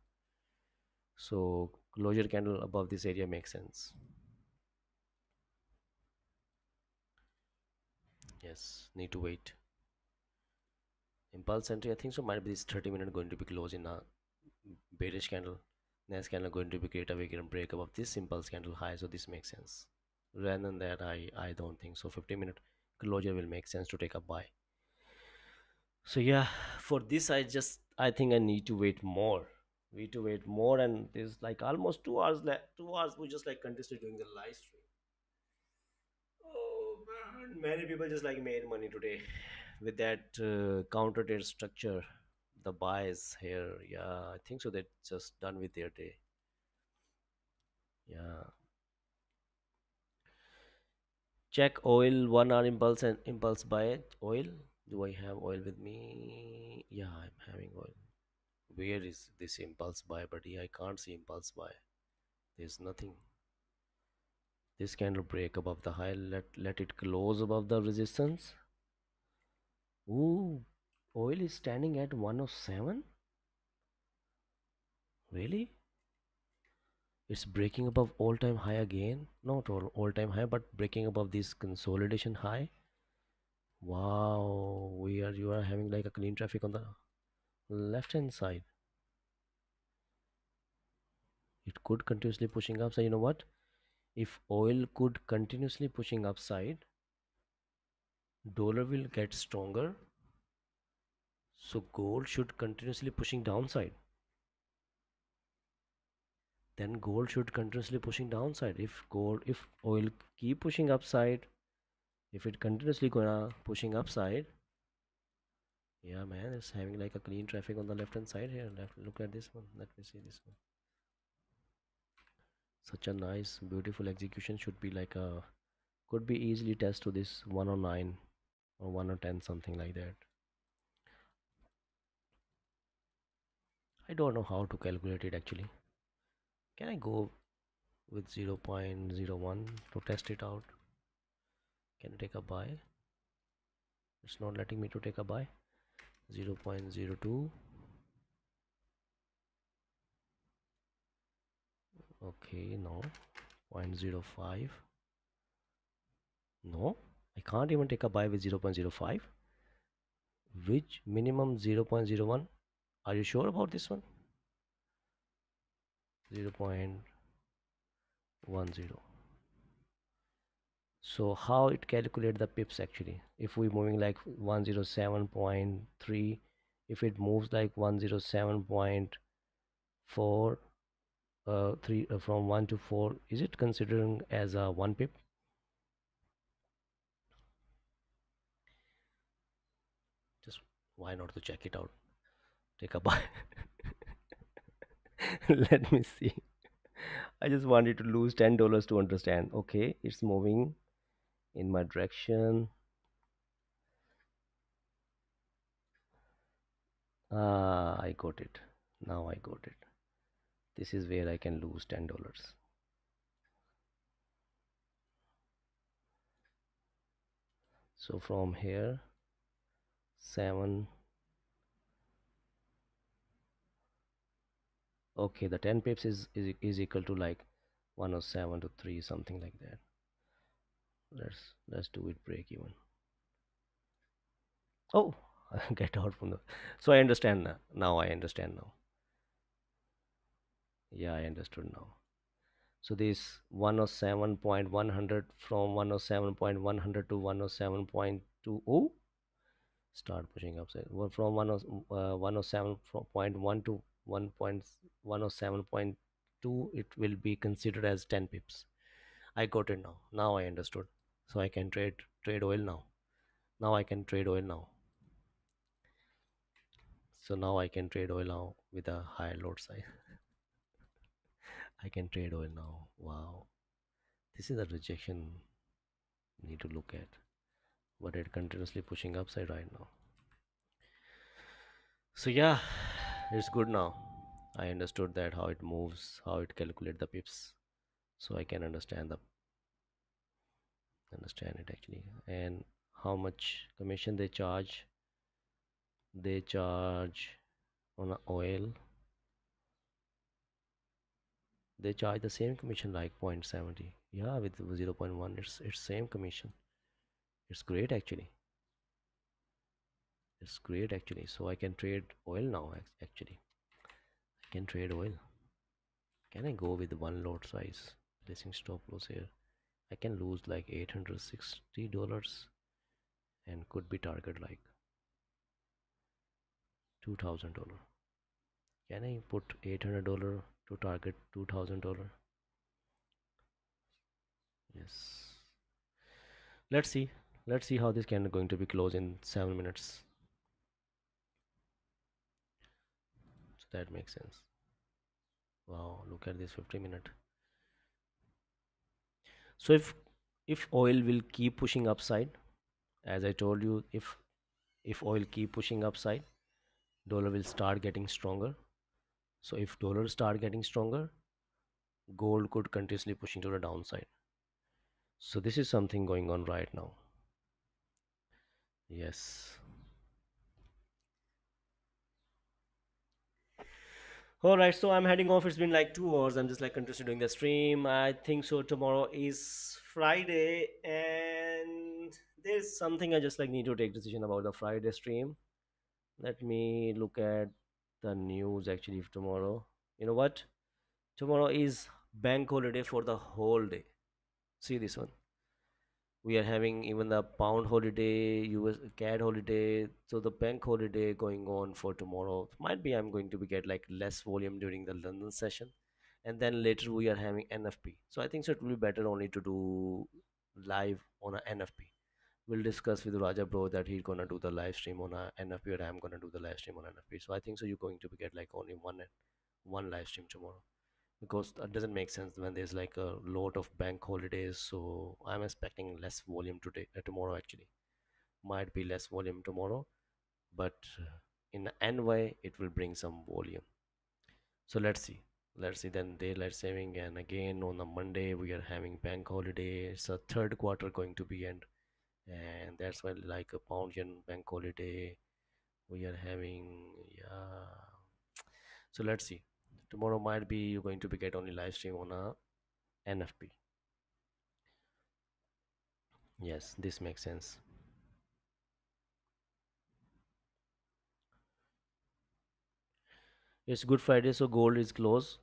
So closure candle above this area makes sense. Yes, need to wait. Impulse entry, I think so might be this 30-minute going to be closed in a bearish candle. Next candle going to be create a weekend break above this impulse candle high, so this makes sense. Rather than that, I don't think so. 50-minute closure will make sense to take a buy. So yeah, for this I think I need to wait more. Need to wait more, and there's like almost 2 hours left. 2 hours we just like continuously doing the live stream. Oh man, many people just like made money today with that counter trade structure. The buys here, yeah, I think so. They're just done with their day. Yeah. Check oil 1 hour impulse and impulse buy oil. Do I have oil with me? Yeah, I'm having oil. Where is this impulse buy, buddy? I can't see impulse buy. There's nothing. This candle break above the high. Let it close above the resistance. Ooh, oil is standing at 107. Really? It's breaking above all-time high again. Not all-time high, but breaking above this consolidation high. Wow, you are having like a clean traffic on the left hand side. It could continuously pushing up. So you know what? If oil could continuously pushing upside, dollar will get stronger. So gold should continuously pushing downside. Then gold should continuously pushing downside. If oil keep pushing upside, if it continuously gonna pushing upside, yeah man, it's having like a clean traffic on the left hand side here. Look at this one. Let me see this one. Such a nice, beautiful execution should be like a could be easily test to this 109 or 110 something like that. I don't know how to calculate it actually. Can I go? with 0.01 to test it out. Can I take a buy? It's not letting me to take a buy. 0.02. Okay, no. 0.05. No, I can't even take a buy with 0.05. Which minimum 0.01? Are you sure about this one? 0.10. So how it calculate the pips actually? If we moving like 107.3, if it moves like 107.4, 3 from 1 to 4, is it considering as a 1 pip? Just why not to check it out? Take a buy. Let me see. I just wanted to lose $10 to understand. Okay, it's moving in my direction. Ah, I got it. Now I got it. This is where I can lose $10. So from here, 7. Okay, the 10 pips is equal to like 107 to 3, something like that. Let's do it break even. Oh, get out from the. So I understand now. Now I understand now. Yeah, I understood now. So this 107.100 from 107.100 to 107.20 start pushing upside. Well, from 107.1 to 1.107.2 it will be considered as 10 pips. I got it now. Now I understood. So I can trade oil now. Now I can trade oil now. So now I can trade oil now with a higher load size. I can trade oil now. Wow. This is a rejection need to look at. But it continuously pushing upside right now. So yeah, it's good now. I understood that how it moves, how it calculate the pips. So I can understand it actually. And how much commission they charge. They charge on a oil. They charge the same commission like 0.70. Yeah, with 0.1 it's same commission. It's great actually. It's great actually. So I can trade oil now actually. I can trade oil. Can I go with one lot size? Placing stop loss here. I can lose like $860 and could be target like $2,000. Can I put $800 to target $2,000? Yes. Let's see. Let's see how this can going to be closed in 7 minutes. So that makes sense. Wow, look at this 50-minute. So if oil will keep pushing upside, as I told you, if oil keep pushing upside, dollar will start getting stronger. So if dollar start getting stronger, gold could continuously pushing to the downside. So this is something going on right now. Yes. All right, so I'm heading off. It's been like 2 hours. I'm just like continuously doing the stream. I think so. Tomorrow is Friday, and there's something I just like need to take decision about the Friday stream. Let me look at the news actually for tomorrow. You know what? Tomorrow is bank holiday for the whole day. See this one. We are having even the pound holiday, US CAD holiday, so the bank holiday going on for tomorrow. Might be I'm going to be get like less volume during the London session, and then later we are having NFP. So I think so it will be better only to do live on a NFP. We'll discuss with Raja bro that he's gonna do the live stream on a NFP, or I'm gonna do the live stream on NFP. So I think so you're going to be get like only one live stream tomorrow, because that doesn't make sense when there's like a lot of bank holidays. So I'm expecting less volume today, tomorrow actually. Might be less volume tomorrow, but in the end way it will bring some volume. So let's see. Let's see then daylight saving, and again on a Monday we are having bank holiday. It's a third quarter going to be end, and that's why like a Poundian bank holiday we are having. Yeah. So let's see. Tomorrow might be you're going to be get only live stream on a NFP. Yes, this makes sense. It's Good Friday, so gold is close.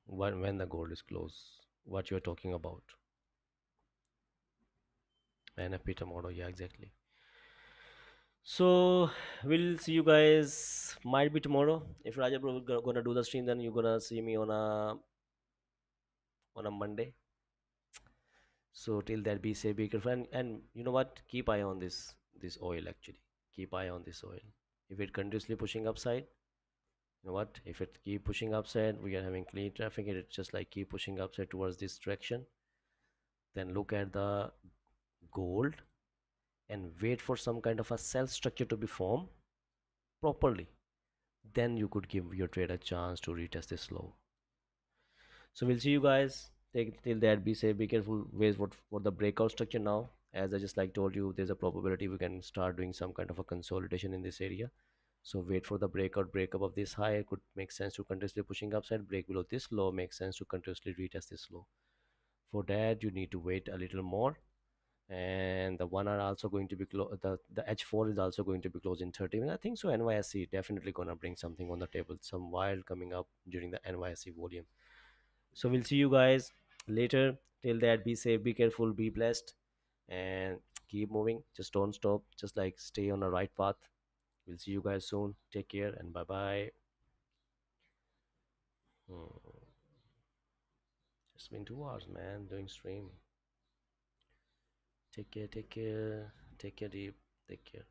When the gold is close, what you're talking about? NFP tomorrow, yeah, exactly. So we'll see you guys. Might be tomorrow. If Raja bro gonna do the stream, then you're gonna see me on a Monday. So till that, be safe, be careful, and you know what? Keep eye on this oil actually. Keep eye on this oil. If it continuously pushing upside, you know what? If it keep pushing upside, we are having clean traffic. It's just like keep pushing upside towards this direction. Then look at the gold and wait for some kind of a sell structure to be formed properly. Then you could give your trade a chance to retest this low. So we'll see you guys. Take till that. Be safe. Be careful. Wait for the breakout structure now. As I just like told you, there's a probability we can start doing some kind of a consolidation in this area. So wait for the breakup of this high. It could make sense to continuously pushing upside. Break below this low makes sense to continuously retest this low. For that, you need to wait a little more. And the 1 hour also going to be close. The H4 is also going to be closed in 30 minutes. I think so. NYSE definitely gonna bring something on the table. Some wild coming up during the NYSE volume. So we'll see you guys later. Till that, be safe, be careful, be blessed, and keep moving. Just don't stop. Just like stay on the right path. We'll see you guys soon. Take care and bye bye. It's been 2 hours, man, doing stream. Take care, take care, take care, deep, take care.